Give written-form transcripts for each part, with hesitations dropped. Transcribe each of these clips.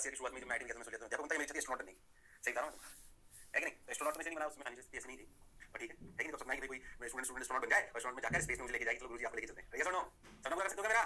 की शुरुआत में जब मैं आईटी में सोच लेता हूं देखो मेरी इच्छा थी एस्ट्रोनॉट बनने की, सही बता रहा हूं है कि नहीं? तो एस्ट्रोनॉट में से नहीं बना, उसमें खाने की ऐसी नहीं थी, पर ठीक है कि नहीं? तो सपना है कि भाई कोई स्टूडेंट एस्ट्रोनॉट बन जाए और एस्ट्रोनॉट में जाकर स्पेस में मुझे लेके जाएगी, तो गुरुजी आप लेके चलते हैं, ये सुनो सपना पूरा कर सकते हो मेरा?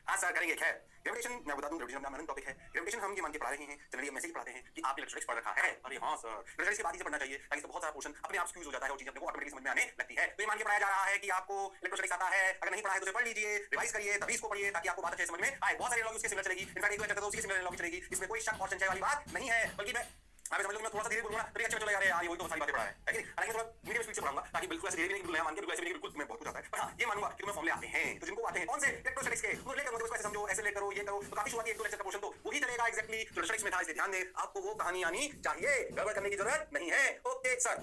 हाँ सर करेंगे। खैर ग्रेविटेशन मैं बता दूं, ग्रेविटेशन अपना टॉपिक है। ग्रेविटेशन हम ये मान के पढ़ा रहे हैं, जनरली हम मैसेज पढ़ाते हैं कि आपने इलेक्ट्रॉनिक्स पढ़ रखा है। अरे हाँ सर, इलेक्ट्रॉनिक्स की बात ही से पढ़ना चाहिए ताकि तो बहुत सारा पोर्शन अपने आप स्क्यूज हो जाता है और चीजें अपने को ऑटोमेटिकली समझ में आने लगती है। तो ये मान के पढ़ाया जा रहा है कि आपको इलेक्ट्रॉनिक्स आता है, अगर नहीं पढ़ा है तो उसे पढ़ लीजिए, रिवाइज करिए, तभी इसको पढ़िए ताकि आपको बात अच्छे समझ में आए। बहुत सारी एनालॉजी उसके सिमिलर चलेगी, इनफैक्ट एक दो चैप्टर तो उसकी सिमिलर एनालॉजी चलेगी, इसमें कोई शक और संशय वाली बात नहीं है। बल्कि मैं आप समझ लो, मैं थोड़ा सा धीरे बोलूंगा तो अच्छा चलेगा, अरे यार वही तो सारी बातें पढ़ा है कि नहीं? हालांकि थोड़ा मीडियम स्पीड से पढ़ाऊंगा ताकि बिल्कुल ऐसे धीरे भी नहीं, बिल्कुल नया मान के बिल्कुल ऐसे भी नहीं, बिल्कुल मैं बहुत कुछ आता है। पर हां ये मानूंगा कि तुम्हें फॉर्मूले आते हैं, तो जिनको आते हैं कौन से इलेक्ट्रोस्टैटिक्स के, वो लेकर उसको ऐसे समझो, ऐसे ले करो, ये करो, तो काफी शुरुआती एक दो लेक्चर का पोर्शन तो वही चलेगा एग्जैक्टली जो इलेक्ट्रोस्टैटिक्स में था। इसलिए ध्यान दें, आपको वो कहानी आनी चाहिए, गड़बड़ करने की जरूरत नहीं है। Okay sir,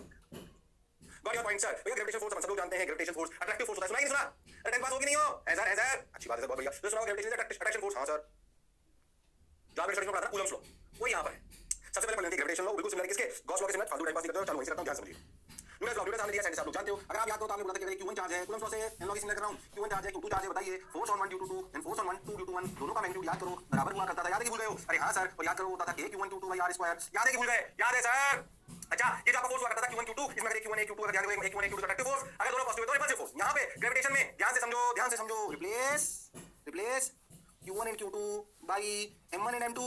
got your point sir. भैया ग्रेविटेशन फोर्स हम सब लोग जानते हैं, ग्रेविटेशन फोर्स अट्रैक्टिव फोर्स होता है, सुना कि नहीं सुना? अरे 10 पास हो कि नहीं हो? है सर, है सर, अच्छी बात है सर, बहुत बढ़िया। तो सुनाओ ग्रेविटेशन अट्रैक्शन फोर्स। हां सर, जो आपने स्टडी में पढ़ा था कूलम्ब्स लॉ, वो यहां पर है। सबसे पहले पढ़ लेते हैं ग्रेविटेशन लॉ, बिल्कुल सिमिलर किसके? गॉस लॉ के सिमिलर। फालतू टाइम पास नहीं करते हो, चालू वहीं से करता हूं, ध्यान समझिए। न्यूटन लॉ, न्यूटन हमने दिया साइंटिस्ट, आप लोग जानते हो। अगर आप याद करो तो आपने बोला था कि Q1 चार्ज है, कूलम्ब्स लॉ से एनालॉजी सिमिलर कर रहा हूं। Q1 चार्ज है, Q2 चार्ज है, बताइए force on 1 due to 2 and force on 1 2 due to 1, दोनों का मैग्नीट्यूड याद करो, बराबर हुआ करता था। याद है कि भूल गए हो? अरे हां सर, और याद करो होता था k Q1 Q2 r square. याद है कि भूल गए? याद है सर। अच्छा, ये जो आपका फोर्स हुआ करता था Q1 Q2, इसमें अगर Q1 Q2 अगर ध्यान दो, Q1 Q2 अट्रैक्टिव फोर्स, अगर दोनों पॉजिटिव है तो रिपल्सिव फोर्स। यहां पे ग्रेविटेशन में ध्यान से समझो, ध्यान से समझो, replace Q1 and Q2 by M1 and M2,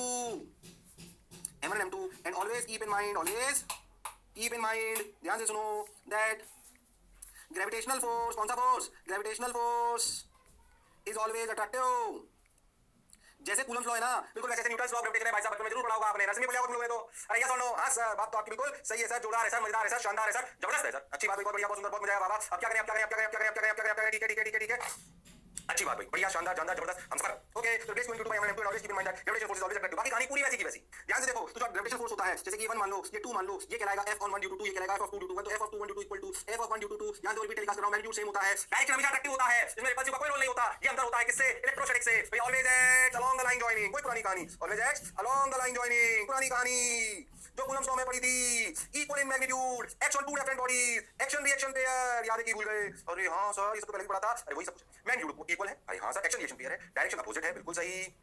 M1 and M2, and always keep in mind, ध्यान से सुनो, that ग्रेविटेशनल फोर्स, कौन सा force? Gravitational force is always attractive. जैसे कूलम्स लॉ है ना, बिल्कुल वैसे न्यूटन्स लॉ ऑफ ग्रेविटेशन है। भाई साहब बचपन में जरूर पढ़ा होगा आपने, नर्सरी में पढ़ा होगा तुम लोगों ने तो। अरे यस और नो? हां सर, बात तो आपकी बिल्कुल सही है सर, जोरदार है सर, मजेदार है सर, शानदार है सर, जबरदस्त है सर, अच्छी बात है, बहुत बढ़िया, बहुत सुंदर, बहुत मजा आया बाबा। अब क्या करें, अब क्या करें, अब क्या करें, अब क्या करें, अब क्या करें, अब क्या करें, ठीक है ठीक है ठीक है ठीक है, अच्छी बात भाई, बढ़िया, शानदार, जानदार, जबरदस्त, हम सब ओके। तो replace Q1 Q2 by M1 M2 and always keep in mind that gravitation force is always attractive। बाकी कहानी पूरी वैसी की वैसी। ध्यान से देखो, तो जो ग्रेविटेशन फोर्स होता है, जैसे कि ये 1 मान लो, ये 2 मान लो, ये कहलाएगा F on 1 due to 2, ये कहलाएगा F of 2 due to 1, तो F of 2 1 due to 2 equal to F of 1 due to 2। यहां तो रिपीट टेलीकास्ट कर रहा हूं, मैग्नीट्यूड सेम होता है, डायरेक्शन हमेशा अट्रैक्टिव होता है, इसमें रिपल्सिव का कोई रोल नहीं होता। ये अंतर होता है किससे? इलेक्ट्रोस्टैटिक से। भाई always act along the line joining, कोई पुरानी कहानी, always act along the line joining, पुरानी कहानी जो कूलम्स लॉ में पढ़ी थी। Equal in magnitude, act on two different bodies, action reaction pair, याद है कि भूल गए? अरे हां सर, ये सब तो पहले ही पढ़ा था। अरे वही सब कुछ, मैग्नीट्यूड इक्वल है, अरे हां सर, एक्शन रिएक्शन पेयर है, डायरेक्शन अपोजिट है, बिल्कुल सही।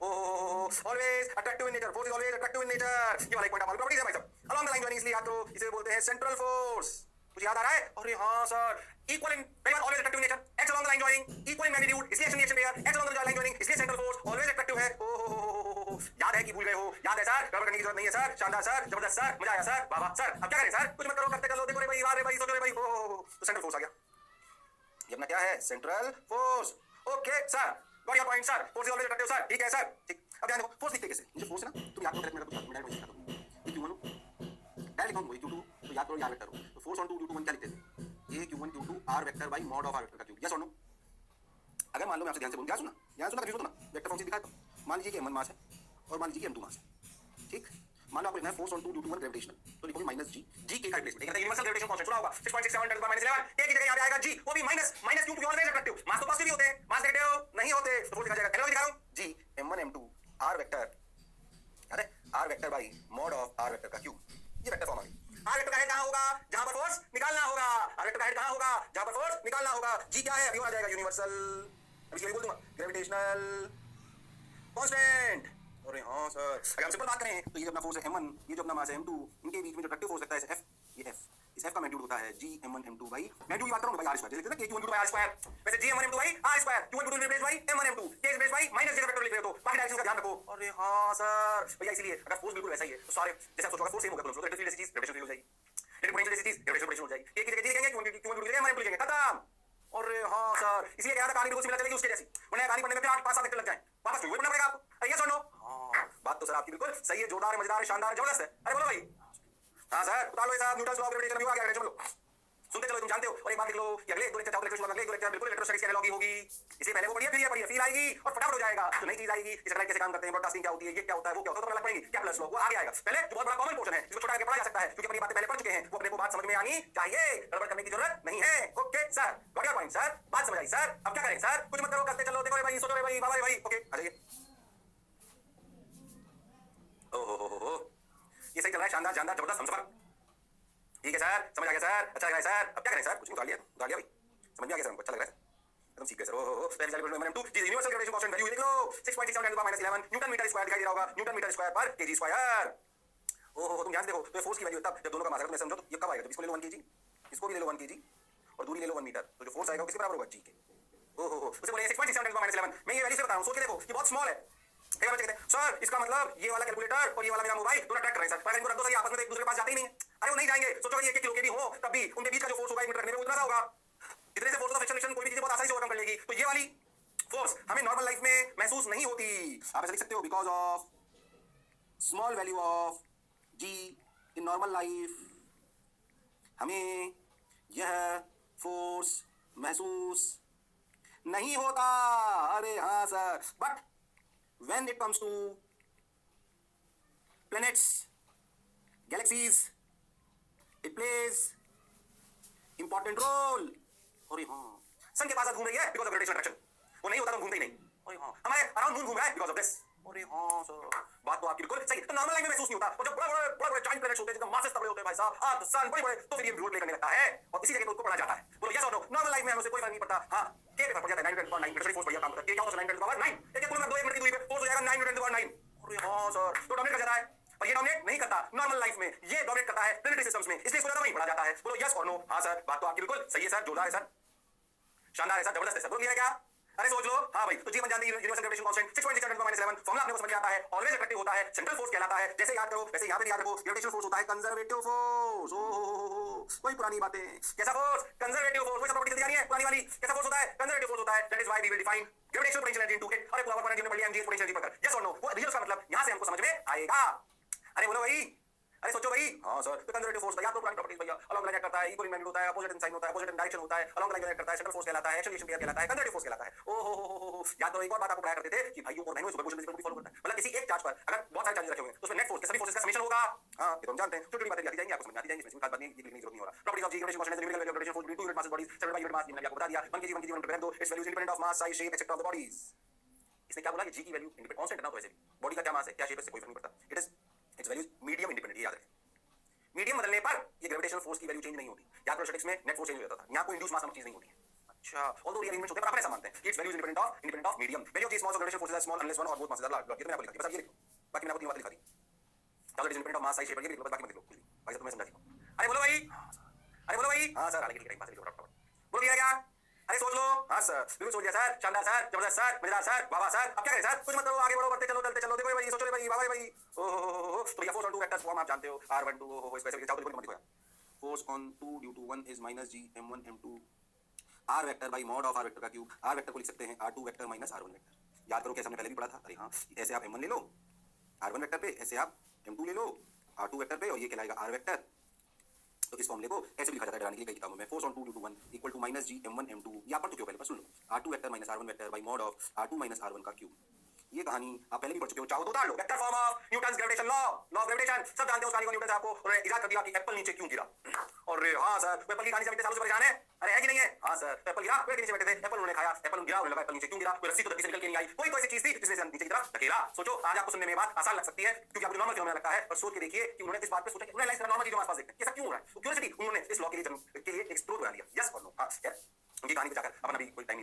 Always attractive in nature, force is always attractive in nature, ये वाला एक पॉइंट आप प्रॉपर्टीज है भाई साहब। अलोंग द लाइन जॉइनिंग इसलिए याद करो, इसे बोलते हैं सेंट्रल फोर्स। कुछ याद आ रहा है? अरे हां सर, इक्वल इन, पहली बात always attractive in nature, act along the line joining, equal in magnitude इसलिए action reaction pair, act along the line joining इसलिए सेंट्रल फोर्स, ऑलवेज अट्रैक्टिव है। याद है कि भूल गए हो? याद है सर, गड़बड़ करने की जरूरत नहीं है सर, शानदार सर, जबरदस्त सर, मजा आया सर, वाह वाह सर। अब क्या करें सर? कुछ मत करो, करते चलो, देखो रे भाई, वाह रे भाई, सोचो रे भाई, तो सेंट्रल फोर्स आ गया। ये अपना क्या है? Central force. Okay sir, got your point sir, force is always attractive sir, ठीक है सर, ठीक। अब ध्यान देखो, फोर्स लिखते कैसे? ये फोर्स है ना, तुम याद करो, डायरेक्ट मेरा कुछ याद, मैं डायरेक्ट वही लिखता हूं, ये Q1 डायरेक्ट लिखो, वही Q2, तो याद करो, याद वेक्टर हो, तो फोर्स ऑन 2 ड्यू टू 1 क्या लिखते थे? ये Q1 Q2 r vector by mod of r vector का क्यूब। यस और नो? अगर मान लो मैं आपसे ध्यान से बोलूं, ध्यान सुनना, कंफ्यूज होना, वेक्टर फॉर्म से दिखाता हूं। मान लीजिए कि M1 मास है और मान लीजिए कि M2 मास है, ठीक? मान लो आपको लिखना है force on 2 due to 1 gravitational, तो लिखोगे माइनस जी, जी के का रिप्लेसमेंट, ये यूनिवर्सल ग्रेविटेशन कांस्टेंट सुना होगा 6.67 10 माइनस 11, के की जगह यहां पे आएगा जी, वो भी माइनस, माइनस क्यों? क्योंकि ऑलवेज अट्रैक्टिव, मास तो पॉजिटिव ही होते हैं, मास नेगेटिव नहीं होते, तो फोर्स लिखा जाएगा, एनालॉजी दिखा रहा हूं जी M1 M2 r वेक्टर, याद है, r vector by mod of r vector का क्यूब, ये वेक्टर फॉर्म आ गई। r वेक्टर का हेड कहां होगा? जहां पर फोर्स निकालना होगा, r वेक्टर का हेड कहां होगा? जहां पर फोर्स निकालना होगा। जी क्या है? अभी आ जाएगा यूनिवर्सल, अब इसलिए बोल दूंगा ग्रेविटेशनल कांस्टेंट। अरे हाँ सर, अगर हम सिंपल बात करें तो ये जो अपना फोर्स है M1, ये जो अपना मास है M2, इनके बीच में जो अट्रैक्टिव फोर्स लगता है F, ये F, इस F का मैग्नीट्यूड होता है G M1 M2 by, magnitude की बात करूं तो भाई r स्क्वायर, जैसे लिखते हैं ना Q1 Q2 by r square, वैसे G M1 M2 by r square, Q1 Q2 replace by M1 M2, K replace by minus J का वेक्टर लिख रहे हो तो बाकी डायरेक्शन का ध्यान रखो। अरे हाँ सर, भैया इसलिए अगर फोर्स बिल्कुल वैसा ही है तो सारे जैसे आप सोचोगे फोर्स सेम होगा तो इलेक्ट्रिक फील्ड जैसी चीज ग्रेविटेशन फील्ड हो जाएगी, लेकिन पोटेंशियल जैसी चीज ग्रेविटेशन पोटेंशियल हो जाएगी। K की जगह G लिखेंगे, Q1 Q2 लिखेंगे, M1 M2 लिखेंगे, खत्म। अरे हाँ सर, इसलिए कहा था कहानी बिल्कुल सिमिलर चलेगी उसके जैसी, वरना कहानी पढ़ने में फिर 8-5 साल लग जाए, वापस वही पढ़ना पड़ेगा आपको। अरे यस और नो? हां, बात तो सर आपकी बिल्कुल सही है, जोरदार है, मजेदार है, शानदार, जबरदस्त है। अरे बोलो भाई। हां सर, बता लो ये साहब, न्यूटन्स लॉ ऑफ ग्रेविटेशन भी आ गया, चलो सुनते चलो, तुम जानते हो। और एक बात लिख लो, ये अगले 2 लेक्चर, चार लेक्चर, अगले 2 लेक्चर बिल्कुल इलेक्ट्रोस्टैटिक्स की एनालॉजी होगी, इससे पहले वो पढ़िए, फिर ये पढ़िए, फील आएगी और फटाफट हो जाएगा। तो नई चीज आएगी, इस लाइट कैसे काम करते हैं, ब्रॉडकास्टिंग क्या होती है, ये क्या होता है, वो क्या होता है, तो पहले पढ़ेंगे क्या प्लस लॉ, वो आगे आएगा। पहले जो बहुत बड़ा कॉमन पोर्शन है जिसको छोटा करके पढ़ा जा सकता है, क्योंकि अपनी बातें पहले पढ़ चुके हैं, वो अपने को बात समझ में आनी चाहिए, गड़बड़ करने की जरूरत नहीं है। Okay sir, got your point sir, बात समझ आई सर। अब क्या करें सर? कुछ मत करो, करते चलो, देखो रे भाई, सोचो रे भाई, बाबा रे भाई। ओके आ जाइए। ओहो, ये सही चल रहा है, शानदार, जानदार, जबरदस्त, हम सब ठीक है सर, समझ आ गया सर, अच्छा लग रहा है सर। अब क्या करें सर? कुछ नहीं, उतार लिया भाई, समझ में आ गया सर हमको, अच्छा लग रहा है। तुम सीख गए सर। ओहो पहले चैप्टर में M2 G universal gravitation constant value देख लो 6.67 10 to the minus 11 newton metre square दिखाई दे रहा होगा, न्यूटन मीटर स्क्वायर पर केजी स्क्वायर। ओहो तुम ध्यान से देखो, तो फोर्स की वैल्यू तब जब दोनों का मास अगर तुम समझो तो ये कब आएगा, जब इसको ले लो 1 केजी, इसको भी ले लो 1 केजी और दूरी ले लो 1 मीटर, तो जो फोर्स आएगा वो किसके बराबर होगा, जी के। ओहो उसे बोले 6.67 10 to the minus 11। मैं ये वैल्यू से बता रहा हूं, सोच के देखो ये बहुत स्मॉल है। कई बार कहते हैं सर इसका मतलब ये वाला कैलकुलेटर और ये वाला मेरा मोबाइल दोनों ट्रैक कर रहे हैं सर, पर इनको रख दो सर, आपस में एक दूसरे के पास जाते ही नहीं है। अरे वो नहीं जाएंगे, सोचो अगर ये 1 किलो के भी हो तब भी उनके बीच का जो फोर्स होगा 1 मीटर रखने में उतना सा होगा। इतने से फोर्स ऑफ फ्रिक्शन कोई भी चीज बहुत आसानी से ओवरकम कर लेगी। तो ये वाली फोर्स हमें नॉर्मल लाइफ में महसूस नहीं होती। आप ऐसे लिख सकते हो because of small value of G in normal life हमें यह फोर्स महसूस नहीं होता। अरे हाँ sir, but when it comes to planets galaxies it plays important role. अरे हाँ, सन के पास घूम रही है बिकॉज ऑफ ग्रेविटेशनल अट्रैक्शन, वो नहीं होता तो घूमते ही नहीं। अरे हाँ, हमारे अराउंड मून घूम रहा है बिकॉज ऑफ दिस। अरे हाँ सर, बात तो आपकी बिल्कुल सही। तो नॉर्मल लाइफ में महसूस नहीं होता, और जब बड़े जायंट प्लैनेट्स होते हैं जिनका मासेस तगड़े होते हैं भाई साहब, अर्थ सन बड़े तो फिर ये रोल प्ले करने लगता है और इसी जगह पे उसको पढ़ा जाता है। बोलो यस और नो, नॉर्मल लाइफ में हमें कोई फर्क नहीं पड़ता। हाँ के पे फर्क पड़ जाता है 9 मीटर फोर्स बढ़िया काम करता है। क्या होता है 9 मीटर पावर 9, एक कुल में 2 मिनट की दूरी पे फोर्स हो जाएगा 9 मीटर पावर 9। अरे हाँ सर, तो डोमिनेट कर जाता है, पर ये डोमिनेट नहीं करता नॉर्मल लाइफ में, ये डोमिनेट करता है प्लैनेटरी सिस्टम्स में, इसलिए इसको ज्यादा वहीं पढ़ा जाता है। बोलो यस और नो। हाँ सर, बात तो आपकी बिल्कुल सही है सर, जोरदार है सर, शानदार है सर, जबरदस्त है सर। बोलो क्लियर है क्या? अरे सोच लो। हाँ भाई, तो जी बन जाती है universal gravitation constant 6.67 10 to the minus 11। Formula अपने को समझ में आता है, ऑलवेज अट्रैक्टिव होता है, सेंट्रल फोर्स कहलाता है। जैसे याद करो वैसे यहां पे याद रखो, ग्रेविटेशनल फोर्स होता है कंजर्वेटिव फोर्स। ओहो कोई पुरानी बातें, कैसा फोर्स? Conservative force. कोई प्रॉपर्टी जल्दी आ रही है पुरानी वाली, कैसा फोर्स होता है? कंजर्वेटिव फोर्स होता है। That is why we will define gravitational potential energy into it. अरे पूरा वर्क एनर्जी में पढ़ लिया, एमजी पोटेंशियल एनर्जी पढ़कर, यस और नो, वो रियल का मतलब यहां से हमको समझ में आएगा। अरे बोलो भाई, अरे सोचो भाई। हाँ सर, तो कंजर्वेटिव फोर्स या तो प्लान प्रॉपर्टीज भैया अलोंग लाइन करता है, इक्वल मैग्नेट होता है, अपोजिट इन साइन होता है, अपोजिट इन डायरेक्शन होता है, अलोंग लाइन करता है, सेंट्रल फोर्स कहलाता है, एक्सेलरेशन पेयर कहलाता है, कंजर्वेटिव फोर्स कहलाता है। ओहो हो, याद करो एक और बात आपको पढ़ाया करते थे कि भाइयों और बहनों सुपरपोजिशन प्रिंसिपल को फॉलो करता है। मतलब किसी एक चार्ज पर अगर बहुत सारे चार्जेस रखे हुए हैं तो उसमें नेट फोर्स के सभी फोर्सेस का समेशन होगा। हां ये तो हम जानते हैं, छोटी-छोटी बातें आती जाएंगी, आपको समझ में आती जाएंगी, इसमें खास बात नहीं, ये लिखने की जरूरत नहीं हो रहा। Properties of G gravitation constant limit gravitation force between two unit mass bodies separated by unit mass, मैंने आपको बता दिया 1 kg 1 kg 1 करें दो, it's values independent of mass size shape etcetera of the bodies. इसने क्या बोला कि जी की वैल्यू इंडिपेंडेंट कांस्टेंट है ना, तो वैसे भी बॉडी का क्या मास है क्या शेप है इससे कोई फर्क नहीं पड़ता। It is it's values medium independent, ये याद रखें। मीडियम बदलने पर ये ग्रेविटेशनल फोर्स की वैल्यू चेंज नहीं होती। याद करो स्टैटिक्स में नेट फोर्स चेंज हो जाता था, यहां कोई इंड्यूस मास नामक चीज नहीं होती है। अच्छा, ऑल्दो रीअरेंजमेंट्स होते हैं पर अपन ऐसा मानते हैं कि it's values independent of medium. Value of G small gravitational forces are small unless one और बोथ मासेस आर लार्ज। ये तो मैंने आपको लिखा दिया, बस आप ये लिखो, बाकी मैंने आपको तीन बातें लिखा दी। क्या it is independent of mass size shape, ये लिखो, बस बाकी मत लिखो कुछ भी, भाई साहब तुम्हें समझा दी। अरे बोलो भाई, अरे बोलो भाई। हां सर, आगे लिख टाइम पास लिखो फटाफट, बोलो क्लियर क्या? अरे सोच लो। हाँ सर, बिल्कुल सोच लिया सर, शानदार सर, जबरदस्त सर, मजेदार सर, बाबा सर। अब क्या करें सर? कुछ मत करो, आगे बढ़ो, बढ़ते चलो, चलते चलो। देखो भाई, सोचो भाई, बाबा भाई। ओहो तो भैया force on two vectors form आप जानते हो, r12 ओहो इस वैसे चाहो तो मत दिखाओ। Force on 2 due to 1 is minus G m1 m2 r vector by mod of r vector का क्यूब। r वेक्टर को लिख सकते हैं r2 vector minus r1 vector. याद करो कैसे हमने पहले भी पढ़ा था। अरे हाँ, ऐसे आप m1 ले लो r1 वेक्टर पे, ऐसे आप m2 ले लो r2 वेक्टर पे, और ये कहलाएगा r वेक्टर। तो इस फॉर्मूले को ऐसे भी लिखा जाता है डराने के लिए कई किताबों में, force on 2 due to 1 equal to minus G m1 m2। ये आप पढ़ चुके हो पहले, पर सुन लो, r2 vector minus r1 vector by mod of r2 minus r1 का क्यूब। ये कहानी आप पहले भी पढ़ चुके हो, चाहो तो उतार लो। Vector form of Newton's gravitation law, law of gravitation सब जानते हो। उस कहानी को न्यूटन साहब को उन्होंने इजाद कर दिया कि एप्पल नीचे क्यों गिरा। और हाँ सर, एप्पल की कहानी से इतने सालों से परेशान है। अरे है कि नहीं है? हाँ सर, एप्पल गिरा, पेड़ के नीचे बैठे थे, एप्पल उन्होंने खाया, एप्पल गिरा, उन्हें लगा एप्पल नीचे क्यों गिरा, कोई रस्सी तो धरती से निकल के नहीं आई, कोई तो ऐसी चीज थी जिसने इसे नीचे की तरफ धकेला। सोचो, आज आपको सुनने में बात आसान लग सकती है क्योंकि आपको नॉर्मल फिनोमेना लगता है, पर सोच के देखिए कि उन्होंने इस बात पे सोचा कि उन्हें लाइफ नॉर्मल चीजों आसपास देखते हैं, ये सब क्यों हो रहा है। तो क्यूरियोसिटी उन्होंने इस लॉ के लिए एक स्रोत बना दिया। यस और नो। हाँ यार, उनकी कहानी को जाकर अपन अभी कोई टाइम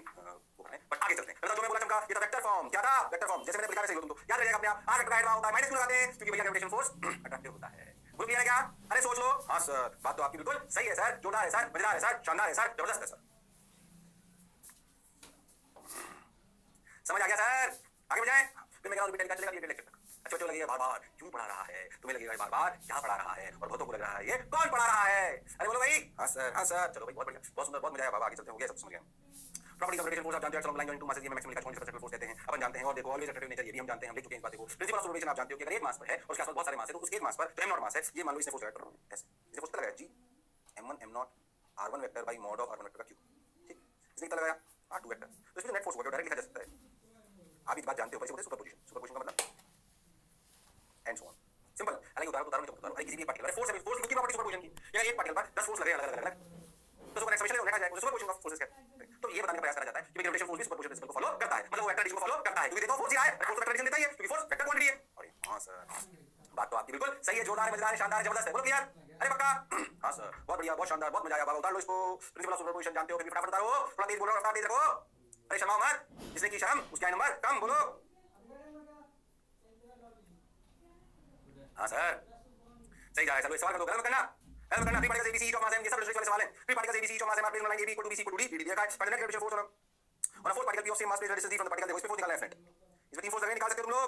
वो है, बट आगे चलते हैं। जो मैं बोला चमका, ये था वेक्टर फॉर्म। क्या था? Vector form. जैसे मैंने लिखा वैसे ही हो तुम तो याद रखिएगा अपने आप। r वेक्टर का होता है माइनस क्यों लगाते हैं? क्योंकि भैया ग्रेविटेशन फोर्स अट्रैक्टिव होता है। बोल क्लियर है क्या? अरे सोच लो। हाँ सर, बात तो आपकी बिल्कुल सही है सर, जोरदार है सर, मजेदार है सर, शानदार है सर, जबरदस्त है सर। समझ आ गया सर? आगे बढ़ाएं। फिर मैं कह रहा हूं चलेगा ये लेक्चर तक। अच्छा अच्छा लगेगा बार-बार क्यों पढ़ा रहा है, तुम्हें लगेगा बार-बार क्या पढ़ा रहा है, और बहुतों को लग रहा है ये कौन पढ़ा रहा है। अरे बोलो भाई। हाँ सर, हाँ सर, चलो भाई, बहुत बढ़िया, बहुत सुंदर, बहुत मजा आया बाबा। आगे चलते हैं, हो गया सब समझ गए। प्रॉपर्टीज ऑफ ग्रेविटेशन फोर्स आप जानते हो, external line joint to masses, ये मैक्सिमम लिखा है, फोर्स कहते हैं, अपन जानते हैं। और देखो ऑलवेज अट्रैक्टिव नेचर, ये भी हम जानते हैं, हम लिख चुके हैं इस बात को। प्रिंसिपल ऑफ रोटेशन आप जानते हो कि अगर एक मास पर है और उसके आसपास बहुत सारे मास है, तो उस एक मास पर जो m0 मास है, ये मान लो इसने फोर्स लगा कर ऐसे, इसने फोर्स लगाया जी m1 m0 r1 vector by mod of r1 vector का क्यूब। ठीक, इसने कितना लगाया r2 वेक्टर, तो इसमें नेट फोर्स होगा, डायरेक्ट लिखा जा सकता है। आप इस बात जानते हो, पर इसे सुपरपोजिशन, सुपरपोजिशन का मतलब एंड सो ऑन, सिंपल। अलग उदाहरण उदाहरण नहीं, उदाहरण किसी भी पार्टिकल फोर्स है, फोर्स की प्रॉपर्टी सुपरपोजिशन की, या एक पार्टिकल पर 10 फोर्स लगे अलग अलग, तो उसको एक्सप्रेशन लिखा जाए, उसे सुपरपोजिशन ऑफ फोर्सेस कहते हैं। तो ये बताने का प्रयास करा जाता है कि ग्रेविटेशन फोर्स भी सुपरपोजिशन प्रिंसिपल को फॉलो करता है, मतलब वो वेक्टर एडिशन को फॉलो करता है, क्योंकि देखो फोर्स ही है, फोर्स वेक्टर एडिशन देता ही है, क्योंकि फोर्स वेक्टर क्वांटिटी है। अरे हां सर, बात तो आपकी बिल्कुल सही है, जोरदार है, मजेदार है, शानदार है, जबरदस्त है। बोलो क्लियर? अरे पक्का? हां सर, बहुत बढ़िया, बहुत शानदार, बहुत मजा आया बाबा। उतार लो इसको, प्रिंसिपल ऑफ सुपरपोजिशन जानते हो, फिर फटाफट उतारो, थोड़ा तेज बोलो, रफ्तार तेज रखो। अरे शर्माओ मत, जिसने की शर्म उसका नंबर कम बोलो। हाँ सर सही जा रहा है सर, सवाल कर दो, गलत मत करना, गलत मत करना। Free particles ABC of mass M, ये सब रिलेशनशिप वाले सवाल हैं। Free particles ABC of mass M are placed on line AB equal to BC equal to D, D दिया है, find the net gravitational force on a four particle P of same mass placed distance from the particle, देखो इसमें force निकालना है friend, इसमें तीन force लगे, निकाल सकते हो तुम लोग,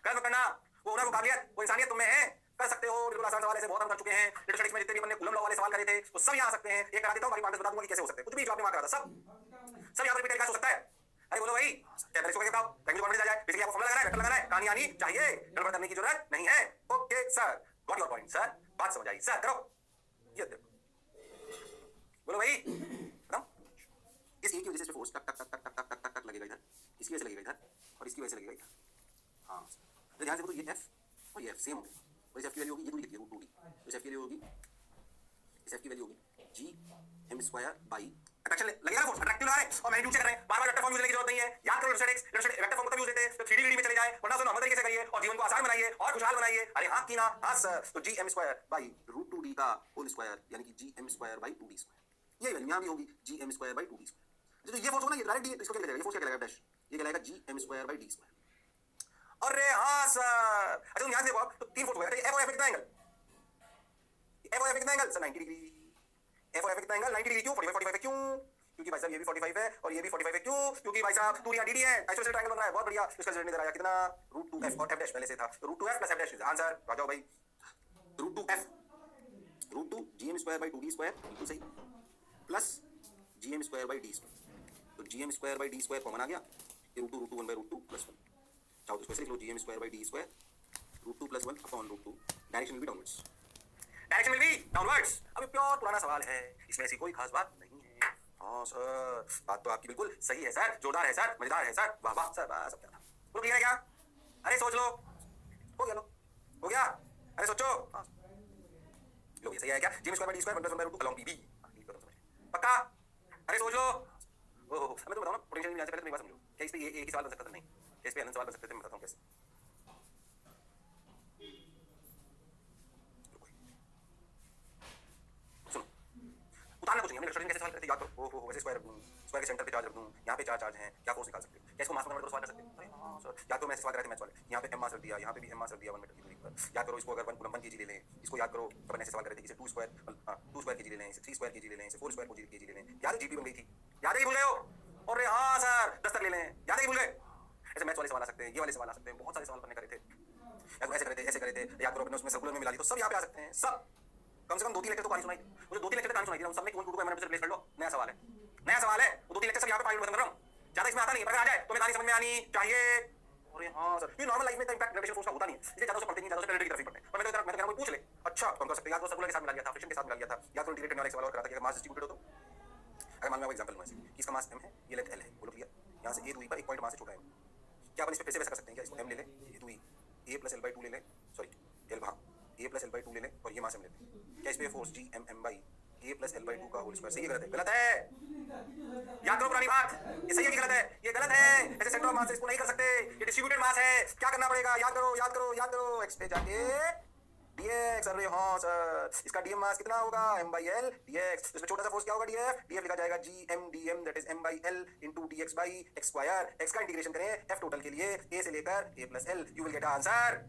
गलत मत करना। वो हुनर, वो काबिलियत, वो इंसानियत तुम में है, कर सकते हो। बिल्कुल आसान सवाल ऐसे बहुत हम कर चुके हैं, स्टैटिस्टिक्स में जितने भी हमने कूलम लॉ वाले सवाल करे थे वो सब यहाँ आ सकते हैं। एक करा देता हूँ, बाकी पॉइंट्स बता दूंगा कि कैसे हो सकते हैं, कुछ भी जो आपने वहां करा था सब यहाँ पर रिपीट हो सकता है। अरे बोलो भाई, क्या पहले इसको क्या बताओ, टेक्निकल कॉन्फिडेंस आ जाए, बेसिकली आपको फॉर्मूला लगाना है, वेक्टर लगाना है, कहानी आनी चाहिए, गड़बड़ करने की जरूरत नहीं है। Okay sir, got your point sir, बात समझ आई सर, करो ये देखो, बोलो भाई बताओ। इस एक की वजह से फोर्स टक टक टक टक टक टक टक टक लगेगा इधर, इसकी वजह से लगेगा इधर, और इसकी वजह से लगेगा इधर। हाँ तो ध्यान से, तो ये एफ और ये एफ सेम होंगे, और इस एफ की वैल्यू होगी ये दूरी कितनी है, √2d, इस एफ की वैल्यू होगी, इस एफ की वैल्यू होगी G M square by attraction लगेगा ना, फोर्स अट्रैक्टिव लगा रहे हैं और मैग्नीट्यूड से कर रहे हैं, बार-बार वेक्टर फॉर्म यूज करने की जरूरत नहीं है, याद करो स्टैटिस्टिक्स वेक्टर फॉर्म तब यूज लेते हैं तो 3D में चले जाए, वरना उसको नॉर्मल तरीके से करिए और जीवन को आसान बनाइए और खुशहाल बनाइए। अरे हाँ की ना, हाँ सर, तो जी एम स्क्वायर बाई √2d का होल स्क्वायर यानी कि G M square by 2d square, ये वैल्यू यहाँ भी होगी G M square by 2d square. तो ये फोर्स होगा ना, ये डायरेक्ट डी, इसको क्या लगेगा, ये फोर्स क्या लगेगा डैश, ये कहलाएगा G M square by D square. अरे हाँ सर, अच्छा तुम यहाँ से देखो आप, तो तीन फोर्स हो गए, एफ और एफ कितना एंगल, एफ और एफ कितना एंगल सर 90 डिग्री, एफ और एफ कितना एंगल 90 डिग्री, क्यों 45 है, क्यों, क्योंकि भाई साहब ये भी 45 है और ये भी 45 है, क्यों, क्योंकि भाई साहब दूरियां डी डी है, आइसोसेलेस ट्रायंगल बन रहा है, बहुत बढ़िया। इसका रिजल्ट नहीं दे रहा है कितना, √2f और f डैश पहले से था, √2f plus f dash answer आ जाओ भाई, √2f √2 gm square by 2d square बिल्कुल सही, plus gm square by d square, तो gm square by d square common आ गया, ये √2 1 बाई √2 प्लस 1, चाहो तो इसको ऐसे लिख लो gm square by d square √2 plus 1 upon √2, direction will be downwards, direction will be downwards. अभी प्योर पुराना सवाल है, इसमें ऐसी कोई खास बात नहीं है। हाँ सर, बात तो आपकी बिल्कुल सही है सर, जोरदार है सर, मजेदार है सर, वाह वाह सर, वाह सब क्या था, बोलो क्लियर है क्या, अरे सोच लो, हो गया, लो हो गया, अरे सोचो, हाँ लो ये सही है क्या, G square by D square 1 plus 1 by √2 along B B, पक्का, अरे सोच लो। ओहो मैं तो बताऊं ना, पोटेंशियल नहीं पहले तो मेरी बात समझो, क्या इस पे ये एक ही सवाल बन सकता था, नहीं क्या इस पे अनंत सवाल बन सकते थे, मैं बताता हूं कैसे। उतारना कुछ नहीं, हमने इलेक्ट्रोस्टैटिक कैसे सवाल करते याद करो, ओहो वैसे स्क्वायर के सेंटर पे चार्ज रख दूं, यहाँ पे चार चार्ज हैं, क्या फोर्स निकाल सकते हो, क्या इसको मास में कन्वर्ट कर सवाल कर सकते हो, अरे हां सर, याद करो मैं सवाल कर रहे थे मैथ्स वाले, यहाँ पे m मास रख दिया, यहाँ पे भी m मास रख दिया 1 मीटर की दूरी पर, याद करो इसको अगर 1 कूलम 1 kg ले लें, इसको याद करो अपन ऐसे सवाल कर रहे थे, इसे 2 स्क्वायर kg ले लें, इसे 3 स्क्वायर kg ले लें, इसे 4 स्क्वायर kg ले लें, याद जीपी बन गई थी, याद है कि भूल गए हो, अरे हां सर 10 तक ले लें, याद है कि भूल गए, ऐसे मैथ्स वाले सवाल आ सकते हैं, ये वाले सवाल आ सकते हैं, बहुत सारे सवाल बनने करे थे, या तो ऐसे करे थे, याद करो अपने उसमें सर्कुलर में मिला दी, तो सब यहाँ पे आ सकते हैं, सब कम से कम 2-3 लेक्चर तो कहानी सुनाई, मुझे 2-3 लेक्चर कहानी सुनाई थी, उन सब में 1 2 को एमएनएम से रिप्लेस कर लो, नया सवाल है, नया सवाल है, वो 2-3 लेक्चर सब यहाँ पे पार्ट खत्म कर रहा हूँ, ज्यादा इसमें आता नहीं है, पर आ जाए तो मैं कहानी समझ में आनी चाहिए। अरे हाँ सर, ये नॉर्मल लाइफ में तो इंपैक्ट ग्रेविटेशन फोर्स का होता नहीं है, इसलिए ज्यादा से पढ़ते नहीं, ज्यादा से प्लेनेटरी की तरफ ही पढ़ते हैं, पर मैं तो इधर कोई पूछ ले, अच्छा तो हम कर सकते हैं, याद करो सर्कुलर के साथ मिला लिया था, फ्रिक्शन के साथ मिला लिया था, याद करो डायरेक्ट वाला सवाल और करा था कि मास डिस्ट्रीब्यूटेड हो तो, अगर मान लो एग्जांपल लूं ऐसे कि इसका मास m है, ये लेंथ l है, बोलो क्लियर, यहां से a दूरी पर एक पॉइंट मास से छोटा है, क्या अपन इस पे फिर से वैसा कर सकते हैं क्या, इसको m ले ले, ये दूरी a + l/2 ले ले, सॉरी l भाग a + l/2 ले ले और ये मास m ले ले, क्या इस पे force g m m by a + l/2 का होल स्क्वायर, सही है गलत है, गलत है, याद करो पुरानी बात, ये सही है कि गलत है, ये गलत है, ऐसे सेंटर ऑफ मास से इसको नहीं कर सकते, ये डिस्ट्रीब्यूटेड मास है, क्या करना पड़ेगा, याद करो याद करो याद करो, x पे जाके dx, अरे हाँ सर, इसका dm मास कितना होगा m/l dx, इसमें छोटा सा फोर्स क्या होगा df लिखा जाएगा gm dm that is m/l into dx by x square, x का इंटीग्रेशन करें f टोटल के लिए a से लेकर a + l, you will get answer.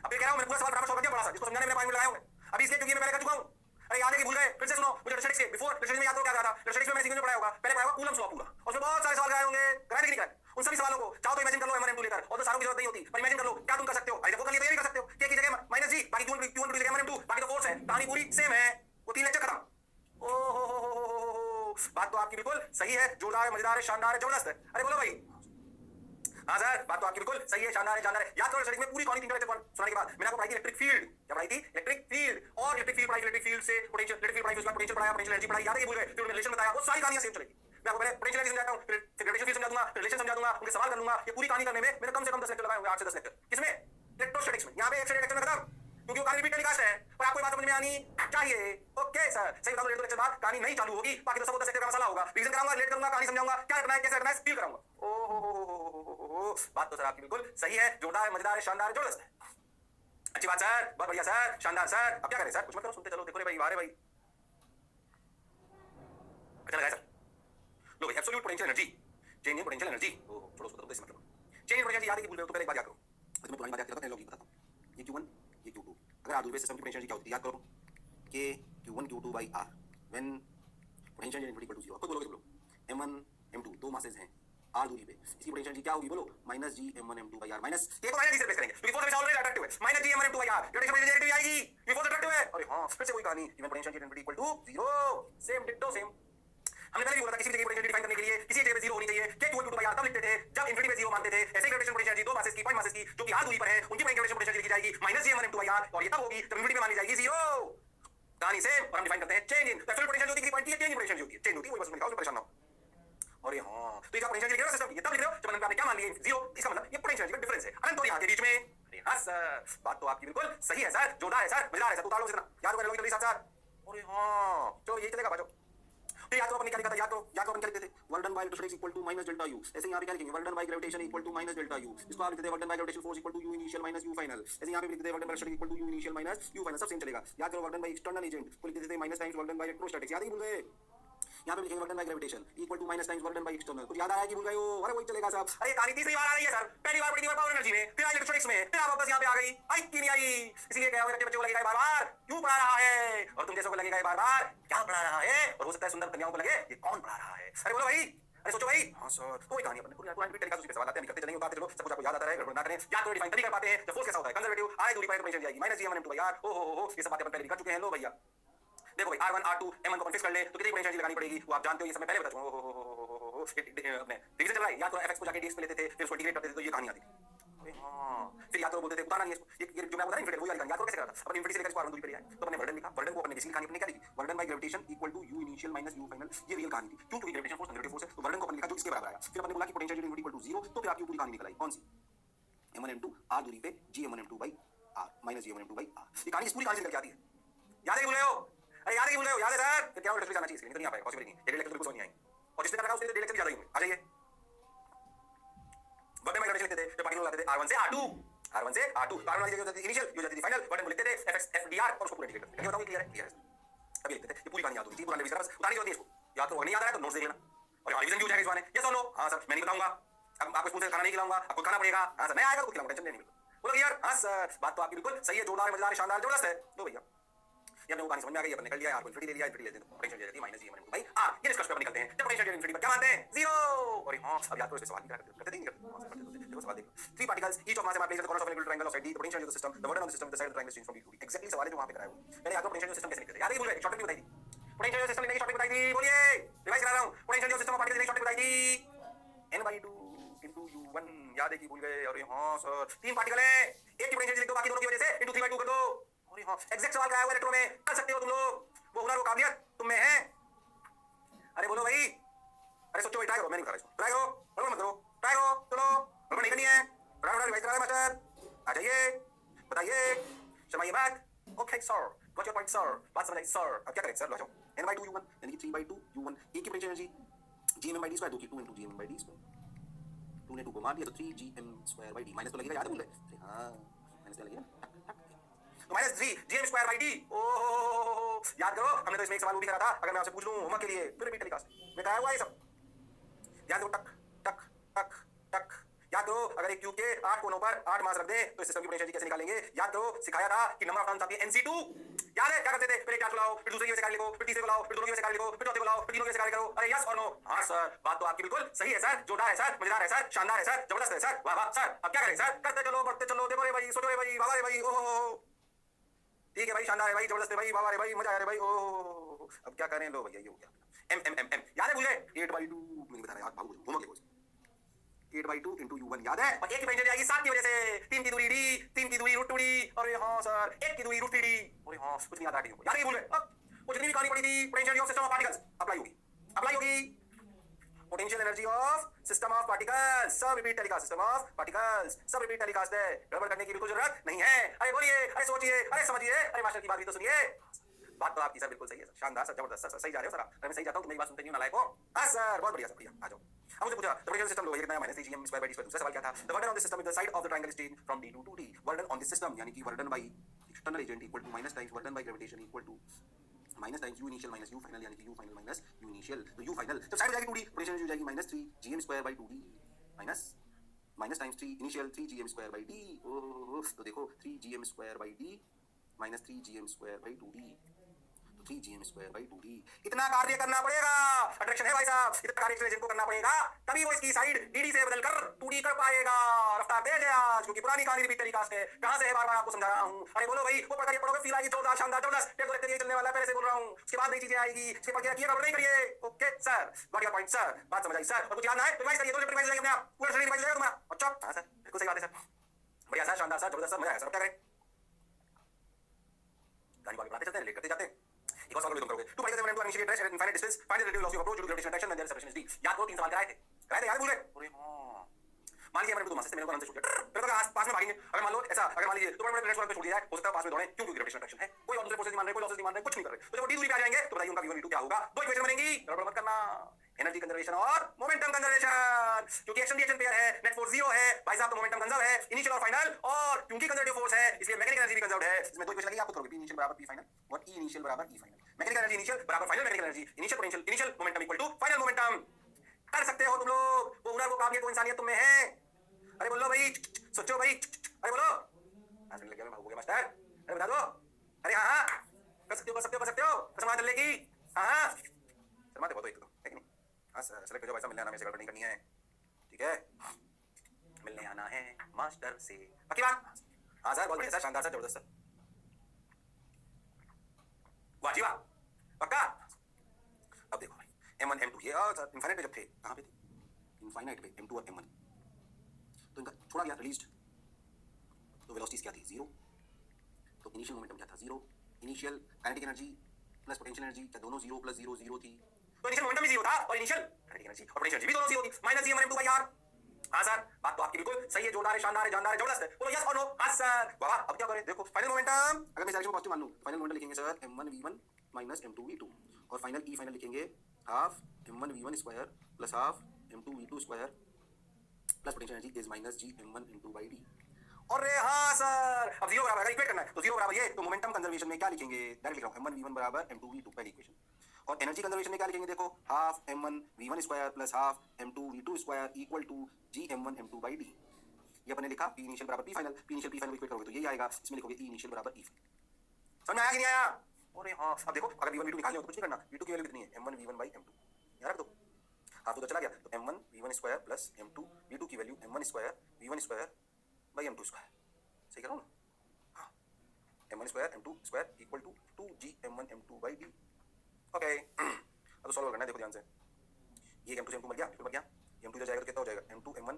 अब ये कह रहा हूं मैंने पूरा सवाल बराबर सॉल्व कर दिया, बड़ा सा जिसको समझाने में 5 मिनट लगाए होंगे, अभी इसलिए क्योंकि मैं पहले कर चुका हूं, अरे याद है कि भूल गए, फिर से सुनो, मुझे स्टैटिस्टिक्स के बिफोर स्टैटिस्टिक्स में याद करो क्या करा था, स्टैटिस्टिक्स में मैंने सीक्वेंस में पढ़ाया होगा, पहले पढ़ाया होगा कूलम्स लॉ पूरा, और उसमें बहुत सारे सवाल कराए होंगे, कराए कि नहीं कराए, उन सभी सवालों को चाहो तो इमेजिन कर लो m1 m2 लेकर, और तो सारों की जरूरत नहीं होती, पर इमेजिन कर लो, क्या तुम कर सकते हो, अरे वो कर लिए तो ये भी कर सकते हो, k की जगह -g, बाकी q1 की जगह m1 m2, बाकी तो फोर्स है, कहानी पूरी सेम है, वो 3 लेक्चर खत्म। ओ हो, बात तो आपकी बिल्कुल सही है, जोरदार है, मजेदार है, शानदार है, जबरदस्त है, अरे बोलो भाई, हाँ सर बात तो आपकी बिल्कुल सही है, शानदार है, जानदार है, याद करो स्टडीज में पूरी कहानी 3 लेक्चर सुनाने के बाद मैंने आपको पढ़ाई थी इलेक्ट्रिक फील्ड, क्या पढ़ाई थी, इलेक्ट्रिक फील्ड, और इलेक्ट्रिक फील्ड पढ़ाई, इलेक्ट्रिक फील्ड से पोटेंशियल, इलेक्ट्रिक फील्ड पढ़ाई, उसका पोटेंशियल पढ़ाया, पोटेंशियल एनर्जी पढ़ाई, याद है कि भूल गए, फिर रिलेशन बताया, वो सारी कहानियां सेम चलेगी, मैं आपको पहले पोटेंशियल एनर्जी समझाता हूं, फिर ग्रेविटेशन फील्ड समझा दूंगा, रिलेशन समझा दूंगा, उनके सवाल कर लूंगा, ये पूरी कहानी करने में मेरे कम से कम 10 लेक्चर लगाए होंगे, 8 से 10 लेक्चर, किसमें, इलेक्ट्रोस्टैटिक्स में, यहाँ पे एक से लेक्चर में खत्म, क्योंकि वो कहानी रिपीट टेलीकास्ट है, पर आपको ये बात समझ में आनी चाहिए। ओके सर, सही बता दो, 1-2 लेक्चर बाद कहानी नहीं चालू होगी, बाकी तो सब 10 लेक्चर का मसाला होगा, रीजन कराऊंगा, रिलेट करूंगा, कहानी समझाऊंगा, क्या करना है, कैसे करना है, फील कराऊंगा। ओहो, बात तो सर आपकी बिल्कुल सही है, जोरदार है, मजेदार है, शानदार है, जबरदस्त है, अच्छी बात सर, बहुत बढ़िया सर, शानदार सर, अब क्या करें सर, कुछ मत करो, सुनते चलो, देखो रे भाई, वाह रे भाई, अच्छा लगा सर, लो भाई absolute potential energy change in potential energy. ओ छोड़ो उसको, तो इससे मतलब चेंज इन पोटेंशियल याद है कि भूल गए हो तो पहले एक बात याद करो। तो मैं पुरानी बात याद करता था, पहले लॉजिक बताता हूं। ये Q1 ये Q2, अगर आर दूरी पे सिस्टम की पोटेंशियल क्या होती है याद करो, के Q1 Q2 by R when potential infinity equal to 0। आपको बोलोगे तो बोलो M1 M2 दो मासेस हैं आर दूरी पे, इसकी पोटेंशियल जी क्या होगी बोलो, minus G M1 M2 by R minus, ये तो माइनस जी से रिप्लेस करेंगे क्योंकि फोर्स हमेशा ऑलरेडी अट्रैक्टिव है, minus G M1 M2 by R ये पोटेंशियल नेगेटिव आएगी, ये फोर्स अट्रैक्टिव है। अरे हां फिर से वही कहानी, even potential infinity equal to 0, same ditto same. हमने पहले भी बोला था किसी भी जगह पोटेंशियल डिफाइन करने के लिए किसी जगह पे 0 होनी चाहिए, के Q1 Q2 बाई आर तब लिखते थे जब इनफिनिटी में 0 मानते थे। ऐसे ही ग्रेविटेशन पोटेंशियल जी दो मासेस की, पॉइंट मासेस की जो कि आर दूरी पर है, उनकी ग्रेविटेशन पोटेंशियल लिखी जाएगी minus G M1 M2 by are, और ये तब होगी जब इनफिनिटी में मानी जाएगी 0। कहानी सेम, और हम डिफाइन करते हैं चेंज इन। एब्सोल्यूट पोटेंशियल जो होती है किसी पॉइंट की, चेंज इन पोटेंशियल जो होती है, चेंज होती है, वही बस लिखाओ, परेशान ना हो। अरे हां तो ये पोटेंशियल लिख रहे हो सिस्टम, ये तब लिख रहे हो जब आपने क्या मान लिए 0, इसका मतलब ये पोटेंशियल का डिफरेंस है अनंत और यहां के बीच में। अरे हां सर बात तो आपकी बिल्कुल सही है सर, जोरदार है सर, मजेदार है सर, उतार लो इतना याद कर लो जल्दी साथ साथ। अरे हां चलो ये चलेगा बाजो। फिर याद करो अपन क्या लिखा था, याद करो अपन क्या लिखते थे, work done by electrostatics equal to minus delta U. ऐसे यहां पे क्या लिखेंगे, work done by gravitation equal to minus delta U, इसको आप लिखते थे work done by gravitation force equal to U initial minus U final. ऐसे यहां पे लिखते थे work done by electrostatics equal to U initial minus U final, सब सेम चलेगा। याद करो work done by external agent को लिखते थे minus times work done by electrostatics, याद है कि भूल गए। यहाँ पे लिखेंगे work done by gravitation equal to minus times work done by external, कुछ याद आया कि भूल गए हो? अरे वही चलेगा साहब। अरे कहानी तीसरी बार आ रही है सर, पहली बार पढ़ी थी पावर एनर्जी में, फिर इलेक्ट्रॉनिक्स में, फिर आप बस यहाँ पे आ गई, आई क्यों नहीं आई? इसलिए क्या होगा, बच्चों को लगेगा बार बार क्यों पढ़ा रहा है, और तुम जैसों को लगेगा बार बार क्या पढ़ा रहा है, और हो सकता है सुंदर कन्याओं को लगे ये कौन पढ़ा रहा है। अरे बोलो भाई, अरे सोचो भाई। हाँ सर तो वही कहानी अपन पुरानी तरीका से सवाल आते हैं, करते चलेंगे, बातें चलो सब कुछ आपको याद आता है, गड़बड़ ना करें, याद करो, डिफाइन नहीं कर पाते हैं। जब फोर्स कैसा होता है, कंजर्वेटिव आए दूरी पर पोटेंशियल जाएगी माइनस जी M1 M2 यार, ओ हो ये सब बातें अपन पहले कर चुके हैं। लो भैया देखो भाई R1 R2 M1 को अपन फिक्स कर ले तो कितनी पोटेंशियल लगानी पड़ेगी वो आप जानते हो, ये सब मैं पहले बता चुका हूं। अपने डिवीजन चल रहा है, याद करो fx को जाके dx पे लेते थे, फिर उसको इंटीग्रेट करते थे तो ये कहानी आती थी। अरे हां फिर याद करो बोलते थे उतारना नहीं है इसको, ये जो मैं बता रहा हूं इनफिनिटी, वो याद करो कैसे करा था अपन, इनफिनिटी से लेकर इसको R1 दूरी पे ले आए तो अपने वर्डन लिखा, वर्डन को अपने किसी कहानी अपने क्या लिखी, work done by gravitation equal to U initial minus U final, ये रियल कहानी थी क्यों, क्योंकि ग्रेविटेशन फोर्स नेगेटिव फोर्स है, तो वर्डन को अपन लिखा जो इसके बराबर आया। फिर अपने बोला कि पोटेंशियल इनफिनिटी इक्वल टू 0, तो फिर आपकी पूरी कहानी निकल आई कौन सी, M1 M2 R दूरी पे G M1 M2 by R minus G M1 M2 by R, ये कहानी इस पूरी कहानी से निकल के आती है। याद है कि भूल गए हो? अरे याद है कि भूल गए हो? याद है सर, फिर क्या उल्टा जाना चाहिए, इसलिए नहीं तो नहीं आ पाएगा, पॉसिबल नहीं है, एक लेक्चर बिल्कुल समझ नहीं आएंगे, और जिसने करा उसके लिए लेक्चर ज्यादा ही होंगे। आ जाइए वर्डन बाय ग्रेविटेशन लिखते थे, जब पार्टिकल लगाते थे R1 से R2, R1 से R2, R1 वाली जगह होती थी इनिशियल, ये हो जाती थी फाइनल, वर्डन को लिखते थे fx fdr और उसको पूरा इंटीग्रेट करते थे। बताओ क्लियर है? क्लियर है। अभी लिखते थे, ये पूरी कहानी याद होती थी, पुराने विषय बस उतारनी होती है इसको, याद तो नहीं याद आया तो नोट्स देख लेना, और रिवीजन भी हो जाएगा इस बहाने। यस और नो? हां सर मैं नहीं बताऊंगा, अब आपको स्कूल से खाना नहीं खिलाऊंगा, आपको खाना पड़ेगा। हां सर मैं आएगा तो खिलाऊंगा, टेंशन नहीं बिल्कुल। बोलो यार हां सर बात तो आपकी बिल्कुल सही है, जोरदार मजेदार शानदार जबरदस्त है। लो भैया ये अपने को कहानी समझ में आ गई, अपन निकल लिया यार, इनफिनिटी ले लिया, इनफिनिटी लेते हैं तो पोटेंशियल जाती है माइनस g M1 भाई R, ये निष्कर्ष पे अपन निकलते हैं जब पोटेंशियल इनफिनिटी पर क्या मानते हैं 0। और हां अब याद करो इस सवाल क्या करते थे, नहीं करते, देखो सवाल देखो, three particles each of mass and place the corners of an equal triangle of side d, the potential of the system, the burden on the system, the side of the triangle change from d to d, exactly सवाल है जो वहां पे कराया हुआ। पहले याद करो पोटेंशियल सिस्टम कैसे लिखते थे, याद है भूल गए, शॉर्टकट भी बताई थी, पोटेंशियल सिस्टम लिखने की शॉर्टकट बताई थी, बोलिए रिवाइज करा रहा हूं, पोटेंशियल सिस्टम ऑफ पार्टिकल्स लिखने की शॉर्टकट बताई थी n/2 into u1, याद है कि भूल गए? अरे हां सर तीन पार्टिकल है, एक की पोटेंशियल लिख दो, बाकी दोनों की वजह से into 3/2 कर दो। अरे हां एग्जैक्ट सवाल कराया हुआ इलेक्ट्रो में, कर सकते हो तुम लोग, वो हुनर वो काबिलियत तुम में है। अरे बोलो भाई, अरे सोचो भाई, ट्राई करो, मैं नहीं बता रहा इसको, ट्राई करो, गड़बड़ मत करो, ट्राई करो, चलो गड़बड़ नहीं करनी है, बड़ा रिवाइज करा रहा है मास्टर, आ जाइए बताइए, शर्माइए बात। Okay sir got your point sir, बात समझ आई सर, अब क्या करें सर, लो जाओ n/2 u1 यानी कि 3/2 u1, एक की पोटेंशियल एनर्जी gm/d स्क्वायर, 2 की 2 into gm/d स्क्वायर, 2 ने 2 को मार दिया तो 3gm/d, माइनस तो लगेगा, याद है भूल गए? हां माइनस क्या लगेगा, तो minus 3 gm square by D. ओहो याद करो, हमने तो इसमें एक सवाल वो भी करा था, अगर मैं आपसे पूछ लूं होमवर्क के लिए, फिर रिपीट टेलीकास्ट में कराया हुआ है ये सब, याद करो, टक टक टक टक, याद करो अगर एक क्यूब के 8 कोनों पर 8 मास रख दें तो इस सिस्टम की पोटेंशियल कैसे निकालेंगे। याद करो सिखाया था कि नंबर ऑफ टर्न्स आती है NC2, याद है क्या करते थे, पहले चार्ज लाओ, फिर दूसरे की वजह से लिखो, फिर तीसरे को लाओ, फिर दोनों की वजह से लिखो, फिर चौथे को लाओ, फिर तीनों की वजह से करो। अरे यस और नो? हां सर बात तो आपकी बिल्कुल सही है सर, जोरदार है सर, मजेदार है सर, शानदार है सर, जबरदस्त है सर, वाह वाह सर, अब क्या करें सर, करते चलो बढ़ते चलो, देखो रे भाई, सोचो रे भाई, वाह रे भाई, ओहो ठीक है भाई, शानदार है भाई, जबरदस्त है भाई, वाह रे भाई, मजा आया रे भाई, ओहो अब क्या करें, लो भैया ये हो गया m याद है भूल गए, 8/2 मैंने बताया यार, भागो होमवर्क लिखो 8/2 into u1 याद है, और एक की पोटेंशियल आएगी 7 की वजह से, 3 की दूरी d, 3 की दूरी √2d, अरे हां सर 1 की दूरी √3d, अरे हां कुछ नहीं याद आ रही हो, याद है भूल गए? अब वो जितनी भी कहानी पड़ी थी potential of system of particles apply होगी potential energy of system of particles, सब repeat telecast, system of particles सब रिपीट टेलीकास्ट है, गड़बड़ करने की बिल्कुल जरूरत नहीं है। अरे बोलिए, अरे सोचिए, अरे समझिए, अरे मास्टर की बात भी तो सुनिए, बात तो आपकी सर बिल्कुल सही है सर, शानदार सर, जबरदस्त सर, सही जा रहे हो सर आप, मैं सही जाता हूं, मेरी बात सुनते नहीं हो नालायक हो। हां सर बहुत बढ़िया सर, बढ़िया आ जाओ। अब मुझे पूछा पोटेंशियल सिस्टम लो, एक नया minus 3gm square by D square, दूसरा सवाल क्या था, the work done on the system with the side of the triangle is change from d to d, work done on the system यानी कि work done by external agent equal to minus times work done by gravitation equal to minus times U initial minus U final, यानी कि U final minus U initial, तो U final तो side हो जाएगी 2d, potential energy हो जाएगी minus 3 GM square by 2d minus minus times 3 initial 3 GM square by D. ओह तो देखो 3 GM square by D minus 3 GM square by 2d, 3 GM square by 2d। इतना कार्य करना पड़ेगा, अट्रैक्शन है भाई साहब, इतना कार्य एक्सलेशन को करना पड़ेगा, तभी वो इसकी साइड dd से बदलकर 2d कर पाएगा। रफ्तार तेज है आज, क्योंकि पुरानी कहानी रिपीट टेलीकास्ट है, कहां से है बार बार आपको समझा रहा हूं। अरे बोलो भाई, वो पढ़कर पढ़ोगे फील आएगी, जोरदार शानदार जबरदस्त, टेक देखते चलने वाला है, पहले से बोल रहा हूं। उसके बाद नई चीजें आएगी, उसके बाद किया नहीं करिए। Okay sir, got your point sir, बात समझ आई सर। और कुछ याद ना है तो रिवाइज करिए, 2 चैप्टर रिवाइज करेंगे अपने आप, पूरा शरीर रिवाइज हो जाएगा तुम्हारा। अच्छा हां सर, बिल्कुल सही बात है सर, बढ़िया सर, शानदार सर, जबरदस्त सर, मजा आया सर। अब क्या करें, गाड़ी को आगे बढ़ाते चलते हैं, लेट करते जाते हैं। एक और सवाल तुम करोगे, 2 + m initial trace at infinite distance, find the relative velocity of approach due to gravitational attraction when there is separation is d। याद करो 3 सवाल कराए थे, याद भूल गए? अरे हां, मान लीजिए मैंने दो मास से मेरे को आनंद से छूट गया, फिर तो पास में भागेंगे। अगर मान लो ऐसा, अगर मान लीजिए तो बड़े प्लेनेट्स पे छोड़ दिया जाए, हो सकता है पास में दौड़े, क्योंकि ग्रेविटेशनल अट्रैक्शन है, कोई और दूसरे फोर्सेस नहीं मान रहे, कोई लॉसेस नहीं मान रहे, कुछ नहीं कर रहे, तो जब डी दूरी पे आ जाएंगे तो बताइए उनका v1 v2 क्या होगा। दो इक्वेशन बनेंगी, गड़बड़ मत करना, एनर्जी कंजर्वेशन और मोमेंटम कंजर्वेशन। क्योंकि एक्शन रिएक्शन पेयर है, नेट फोर्स 0 है भाई साहब, तो मोमेंटम कंजर्व है, इनिशियल और फाइनल, और क्योंकि कंजर्वेटिव फोर्स है इसलिए मैकेनिकल एनर्जी भी कंजर्व है। इसमें दो इक्वेशन लगेगी, आपको करोगे p इनिशियल बराबर p फाइनल और e इनिशियल बराबर e final. Mechanical energy initial बराबर final mechanical energy, initial potential initial momentum equal to final momentum. कर सकते हो तुम लोग, वो हुनर वो काबिलियत वो इंसानियत तुम में है। अरे बोलो भाई, सोचो भाई, अरे बोलो, आज लग गया मैं भागोगे मास्टर, अरे बता दो, अरे हाँ हाँ, कर सकते हो कर सकते हो कर सकते हो, कसम चल लेगी, हाँ हाँ, शर्माते बहुत हो एक तो, है कि नहीं? हाँ सर, सेलेक्ट हो जाओ, ऐसा मिलने आना में से गड़बड़ नहीं करनी है, ठीक है? मिलने आना है मास्टर से, पक्की बात? हाँ सर, बहुत बढ़िया सर, शानदार सर, जबरदस्त सर, वाह जी वाह, पक्का? अब देखो भाई, m1 m2 ये सर इनफाइनाइट पे जब थे, कहाँ पे थे? इनफाइनाइट पे m2 और m1, तो इनका छोड़ा गया, रिलीज्ड, तो वेलोसिटीज क्या थी? 0। तो इनिशियल मोमेंटम क्या था? 0। Initial kinetic energy plus potential energy क्या दोनों 0 + 0 0 थी? तो इनिशियल मोमेंटम भी 0 था और इनिशियल काइनेटिक एनर्जी और पोटेंशियल एनर्जी भी दोनों 0 थी, माइनस g m2 r। हाँ सर, बात तो आपकी बिल्कुल सही है, जोरदार है, शानदार है, जानदार है, जबरदस्त है, बोलो यस और नो। हाँ सर, वाह। अब क्या करें, देखो फाइनल मोमेंटम, अगर मैं डायरेक्शन पॉजिटिव मान लूं, फाइनल मोमेंटम लिखेंगे sir m1 v1 - m2 v2, और फाइनल e फाइनल लिखेंगे half m1 v1 square plus half m2 v2 square plus potential energy is minus g m1 * d। अरे हाँ sir, अब 0 बराबर इक्वेट करना है, तो 0 बराबर ये, तो मोमेंटम कंजर्वेशन में क्या लिखेंगे? डायरेक्ट लिख रहा हूं, m1 v1 बराबर m2 v2, पहली इक्वेशन। और एनर्जी कंजर्वेशन में क्या लिखेंगे? देखो half m1 v1 square plus half m2 v2 square equal to g m1 m2 / d। ये अपने लिखा p इनिशियल बराबर p final, p initial p final equate करोगे तो यही आएगा, इसमें लिखोगे e इनिशियल बराबर e फाइनल। समझ में आया कि नहीं आया? अरे हाँ, अब देखो अगर v1 v2 निकालने हो तो कुछ नहीं करना, v2 की वैल्यू कितनी है? m1 v1 / m2, याद रख दो, हाफ तो चला गया, तो m1 v1 square plus m2 v2 की value m1 square v1 square / m2 square, सही कर रहा हूँ ना? हाँ, m1 square m2 square equal to 2g m1 m2 / d। Okay, अब तो सॉल्व करना है, देखो ध्यान से, ये m2 से m2 मर गया, बिल्कुल मर गया, m2 इधर जाएगा तो कितना हो जाएगा? m2 m1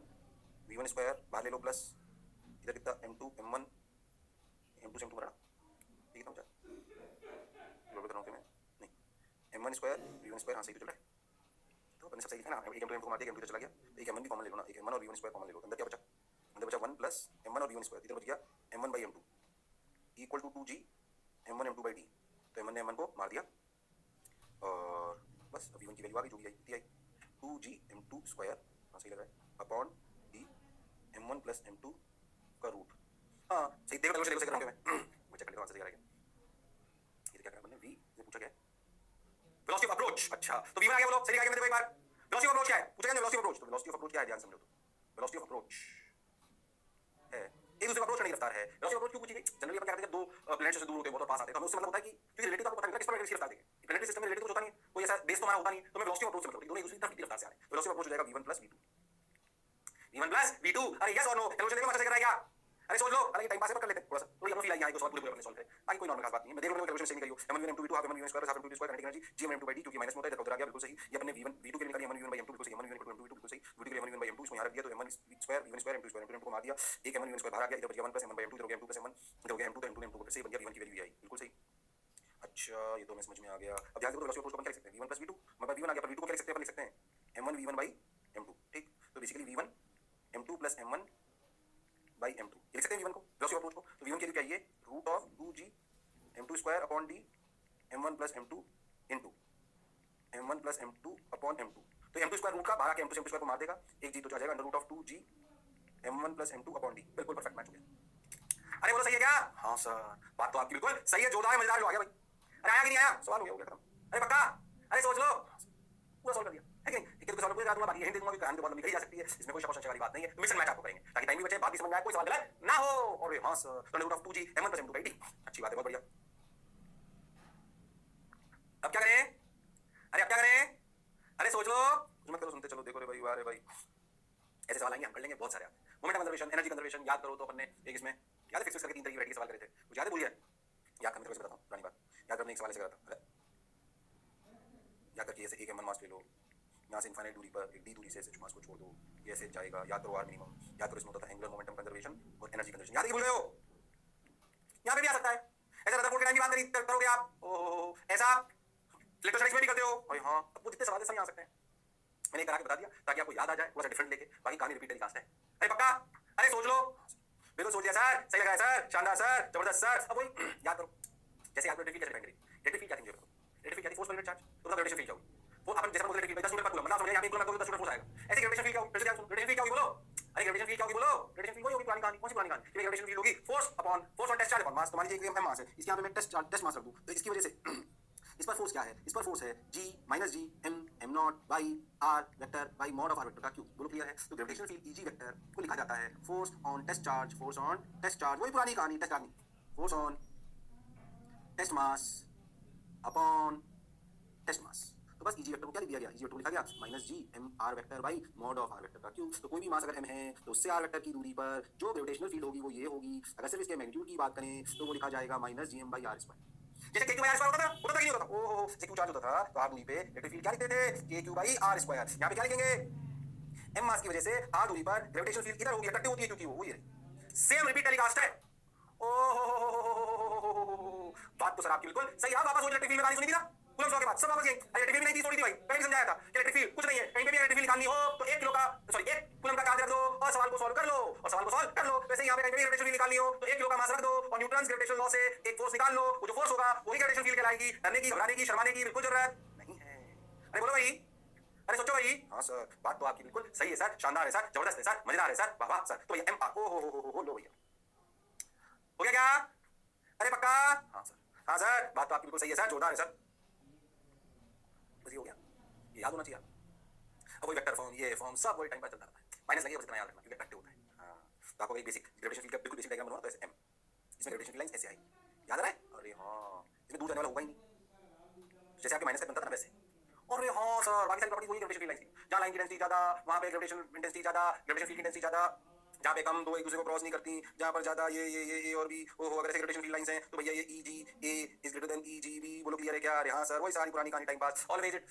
v1 स्क्वायर बाहर ले लो प्लस इधर कितना m2 m1 m2 से m2 मरना, ये कितना हो जाएगा? बता रहा हूँ मैं, नहीं m1 स्क्वायर v1 स्क्वायर, हाँ सही तो चल रहा है, तो अपने सब सही लिखा ना, एक m2 m2 को मार दिया, m2 चला गया, तो एक m1 भी कॉमन ले लो ना, एक m1 और v1 स्क्वायर कॉमन ले लो, अंदर क्या बचा? अंदर बचा 1 प्लस m1 और v1 स्क्वायर, इधर बच गया m1 / m2 equal to 2g m1 m2 / d। तो m1 ने m1 को मार दिया और बस अब v1 की वैल्यू आ गई, जो भी आई इतनी आई, 2g m2 स्क्वायर, हाँ सही लग रहा है, अपॉन d m1 + m2 का रूट। हाँ सही, देखो कैलकुलेशन से कर रहा हूँ मैं, मैं चेक कर लेता हूँ आंसर सही आ रहा है। ये क्या करना मैंने, v ने पूछा क्या है? Velocity of approach. अच्छा तो v1 आ गया, बोलो सही आ गया, मैं देखो एक बार, वेलोसिटी ऑफ अप्रोच क्या है पूछा गया, वेलोसिटी ऑफ अप्रोच, तो वेलोसिटी ऑफ अप्रोच क्या है ध्यान समझो, तो वेलोसिटी ऑफ अप्रोच है एक दूसरे को अप्रोच करने की रफ्तार है। वेलोसिटी ऑफ अप्रोच क्यों पूछी गई? जनरली अपन क्या करते हैं, दो प्लैनेट से दूर होते हैं बहुत और पास आते हैं, तो हमें उससे मतलब होता है कि क्योंकि रिलेटिव आपको पता नहीं किस पर किसकी रफ्तार देंगे, प्लैनेटरी सिस्टम में रिलेटिव कुछ होता नहीं है, कोई ऐसा बेस तो हमारा होता नहीं, तो मैं वेलोसिटी ऑफ अप्रोच से मतलब दोनों एक दूसरे की तरफ की रफ्तार से आ रहे हैं, वेलोसिटी ऑफ अप्रोच हो जाएगा v1 + v2, v1 + v2। अरे यस और नो, कैलकुलेशन देखो कैसे कर रहा है क्या? अरे सोच लो, अरे टाइम पास है, कर लेते हैं थोड़ा सा, थोड़ी अपनी फील आई है, सॉल्व पूरे अपने सॉल्व करें, आगे कोई नॉर्मल खास बात नहीं है, मैं देख रहा हूं कैलकुलेशन सही निकली हो, m1 v1 m2 v2 half m1 v1 square half m2 v2 square kinetic energy g m1 m2 / d, क्योंकि माइनस में होता है, इधर उधर आ गया, बिल्कुल सही। ये अपने v1 v2 के लिए निकाली m1 v1 / m2, बिल्कुल सही, m1 v1 = m2 बिल्कुल सही, v2 के लिए m1 v1 / m2 इसको यहां रख दिया, तो m1 square v1 square m2 square m2 को मार दिया, एक m1 v1 स्क्वायर बाहर आ गया, इधर बच गया 1 + m1 / m2, इधर हो गया m2 + m1, इधर हो गया m2 तो m2 m2 फिर से बन गया, v1 की वैल्यू आई, बिल्कुल सही। अच्छा ये तो मैं समझ में आ गया, अब ध्यान से वेलोसिटी ऑफ अप्रोच को अपन क्या लिख सकते हैं? v1 + v2, मगर v1 आ गया, पर v2 को क्या लिख सकते हैं? अपन लिख सकते हैं m1 v1 / m2, ठीक, तो basically v1 m2 + m1 / m2 ये लिख सकते हैं v1 को, वेलोसिटी ऑफ अप्रोच को, तो v1 के लिए क्या ये √2g m2 square upon d m1 + m2 into m1 + m2 upon m2, तो m2 स्क्वायर रूट का बाहर के m2 से m2 स्क्वायर को मार देगा, एक g तो आ जाएगा √2g m1 + m2 upon d, बिल्कुल परफेक्ट मैच हो गया। अरे बोलो सही है क्या? हाँ सर, बात तो आपकी बिल्कुल सही है, जोरदार है, मजेदार जो आ गया भाई। अरे आया कि नहीं आया? सवाल हो गया खत्म। अरे पक्का? अरे सोच लो, पूरा सॉल्व कर दिया है कि नहीं? एक सवाल पूरा दूंगा, बाकी हिंट दूंगा कि कहानी तो बहुत लंबी कही जा सकती है, इसमें कोई शक वाली बात नहीं है। मिक्स एंड मैच आपको करेंगे ताकि टाइम भी बचे, बात भी समझ में आए, कोई सवाल गलत ना हो। और हां सर, तो root of 2g m1 + m2 / d, अच्छी बात है, बहुत बढ़िया। अब क्या करें? अरे अब क्या करें? अरे सोच लो, कुछ मत करो, सुनते चलो। देखो रे भाई, वाह रे भाई, ऐसे सवाल आएंगे, हम कर लेंगे बहुत सारे। मोमेंटम कंजर्वेशन, एनर्जी कंजर्वेशन याद करो तो अपन ने एक इसमें याद है फिक्स करके 3 तरह की वैरायटी के सवाल करे थे, कुछ याद है? भूलिए याद करने को बताता हूँ, पुरानी बात याद करने। एक सवाल ऐसे करा था, याद करके ऐसे एक m1 मास ले लो, यहाँ से इनफाइनाइट दूरी पर एक d दूरी से h मास को छोड़ दो, ये ऐसे जाएगा। याद करो r मिनिमम, याद करो इसमें होता था एंगुलर मोमेंटम कंजर्वेशन और एनर्जी कंजर्वेशन। याद है कि भूल गए हो? यहाँ पे भी आ सकता है ऐसा। रदरफोर्ड के टाइम की बात करोगे आप, ओहो ऐसा इलेक्ट्रोस्टैटिक्स में भी करते हो। और हाँ, अब वो जितने सवाल है सही आ सकते हैं, मैंने करा के बता दिया ताकि आपको याद आ जाए, थोड़ा सा डिफरेंट लेके, बाकी कहानी रिपीट टेलीकास्ट है। अरे पक्का? अरे सोच लो, बिल्कुल सोच लिया सर, सही लगा है सर, शानदार सर, जबरदस्त सर। अब वही याद करो, जैसे आपको इलेक्ट्रिक फील्ड कैसे डिफाइन करें? इलेक्ट्रिक फील्ड क्या थी मुझे बताओ? इलेक्ट्रिक फील्ड क्या थी? फोर्स पर यूनिट चार्ज, तो मतलब ग्रेविटेशन फील्ड क्या होगी? वो अपन जैसे बोलते हैं इलेक्ट्रिक फील्ड 10 मीटर पर कूलम, मतलब समझे यहाँ पे कूलम का 10 मीटर फोर्स आएगा, ऐसे ग्रेविटेशन फील्ड क्या होगी? ग्रेविटेशन फील्ड क्या होगी बोलो? अरे ग्रेविटेशन फील्ड क्या होगी बोलो? ग्रेविटेशन फील्ड वही होगी, पुरानी कहानी। कौन सी पुरानी कहानी? ग्रेविटेशन फील्ड होगी force on test charge upon mass. तो मान लीजिए कि m मास है, इसके यहाँ पे मैं टेस्ट मास रख दूं, तो इसकी वजह से इस पर फोर्स क्या है? इस पर फोर्स है g - g m m0 by r vector by mod of r vector का क्यूब। बोलो क्लियर है? तो ग्रेविटेशनल फील्ड eg वेक्टर को लिखा जाता है force on test charge, force on test charge, वही पुरानी कहानी, टेस्ट चार्ज नहीं, force on test mass upon test mass. तो बस eg वेक्टर को क्या लिख दिया गया? eg वेक्टर को लिखा गया -g m r vector by mod of r vector का क्यूब। तो कोई भी मास अगर m है तो उससे r वेक्टर की दूरी पर जो ग्रेविटेशनल फील्ड होगी वो ये होगी। अगर सिर्फ इसके मैग्नीट्यूड की बात करें तो वो लिखा जाएगा -gm by r स्क्वायर। जैसे k Q by R square होता था कि नहीं होता था? ओहो, जे क्यू चार्ज होता था तो आर दूरी पे इलेक्ट्रिक फील्ड क्या लिखते थे? k Q by R square. यहाँ पे क्या लिखेंगे? m मास की वजह से आर दूरी पर ग्रेविटेशनल फील्ड इधर होगी, अट्रैक्टिव होती है क्योंकि वो ये सेम रिपीट टेलीकास्ट है। ओहो, बात तो सर आपकी बिल्कुल सही है। वापस वो इलेक्ट्रिक फील्ड में कहानी सुनी थी ना कूलम लॉ के बाद, सब वापस यही। इलेक्ट्रिक फील्ड नहीं थी, थोड़ी थी भाई, पहले भी समझाया था कि इलेक्ट्रिक फील्ड कुछ नहीं है, कहीं पे भी इलेक्ट्रिक फील्ड निकालनी हो तो 1 कूलम का चार्ज रख दो और सवाल को सॉल्व कर लो, और सवाल को सॉल्व कर लो। वैसे यहाँ पे कहीं पे भी ग्रेविटेशनल फील्ड निकालनी हो तो 1 किलो का मास रख दो और न्यूटन ग्रेविटेशनल लॉ से एक फोर्स निकाल लो, वो जो फोर्स होगा वही ग्रेविटेशनल फील्ड कहलाएगी। डरने की, घबराने की, शर्माने की बिल्कुल जरूरत नहीं है। अरे बोलो भाई, अरे सोचो भाई। हाँ सर, बात तो आपकी बिल्कुल सही है सर, शानदार है सर, जबरदस्त है सर, मजेदार है सर, वाह वाह सर। तो ये एम आर, ओ लो भैया, हो गया क्या? अरे पक्का? हाँ सर, हाँ सर, बात तो आपकी बिल्कुल सही है सर, जोरदार है सर, बस ये हो गया, ये याद होना चाहिए। अब वही वेक्टर फॉर्म, ये फॉर्म सब वही टाइम पास चलता रहता है, माइनस लगे बस इतना याद रखना क्योंकि अट्रैक्टिव होता है। हाँ, तो आपको एक बेसिक ग्रेविटेशन फील्ड का बिल्कुल बेसिक डायग्राम बनवा तो ऐसे एम, इसमें ग्रेविटेशन फील्ड लाइंस ऐसे आई, याद आ रहा है? अरे हाँ, इसमें दूर जाने वाला होगा ही नहीं, जैसे आपके माइनस का बनता था ना वैसे। अरे हाँ सर, बाकी सारी प्रॉपर्टीज वही ग्रेविटेशन फील्ड लाइंस की, जहाँ लाइन की डेंसिटी ज्यादा वहाँ पे ग्रेविटेशन इंटेंसिटी ज्यादा, ग्रेविटेशन फील्ड की इंटेंसिटी ज्यादा, जहाँ पे कम दो एक दूसरे को क्रॉस नहीं करती, जहाँ पर ज्यादा ये और भी ओहो, अगर ऐसे ग्रेविटेशन फील्ड लाइंस हैं तो भैया ये EG A is greater than EGB। बोलो क्लियर है क्या? अरे हाँ सर, वही सारी पुरानी कहानी, time pass. Always it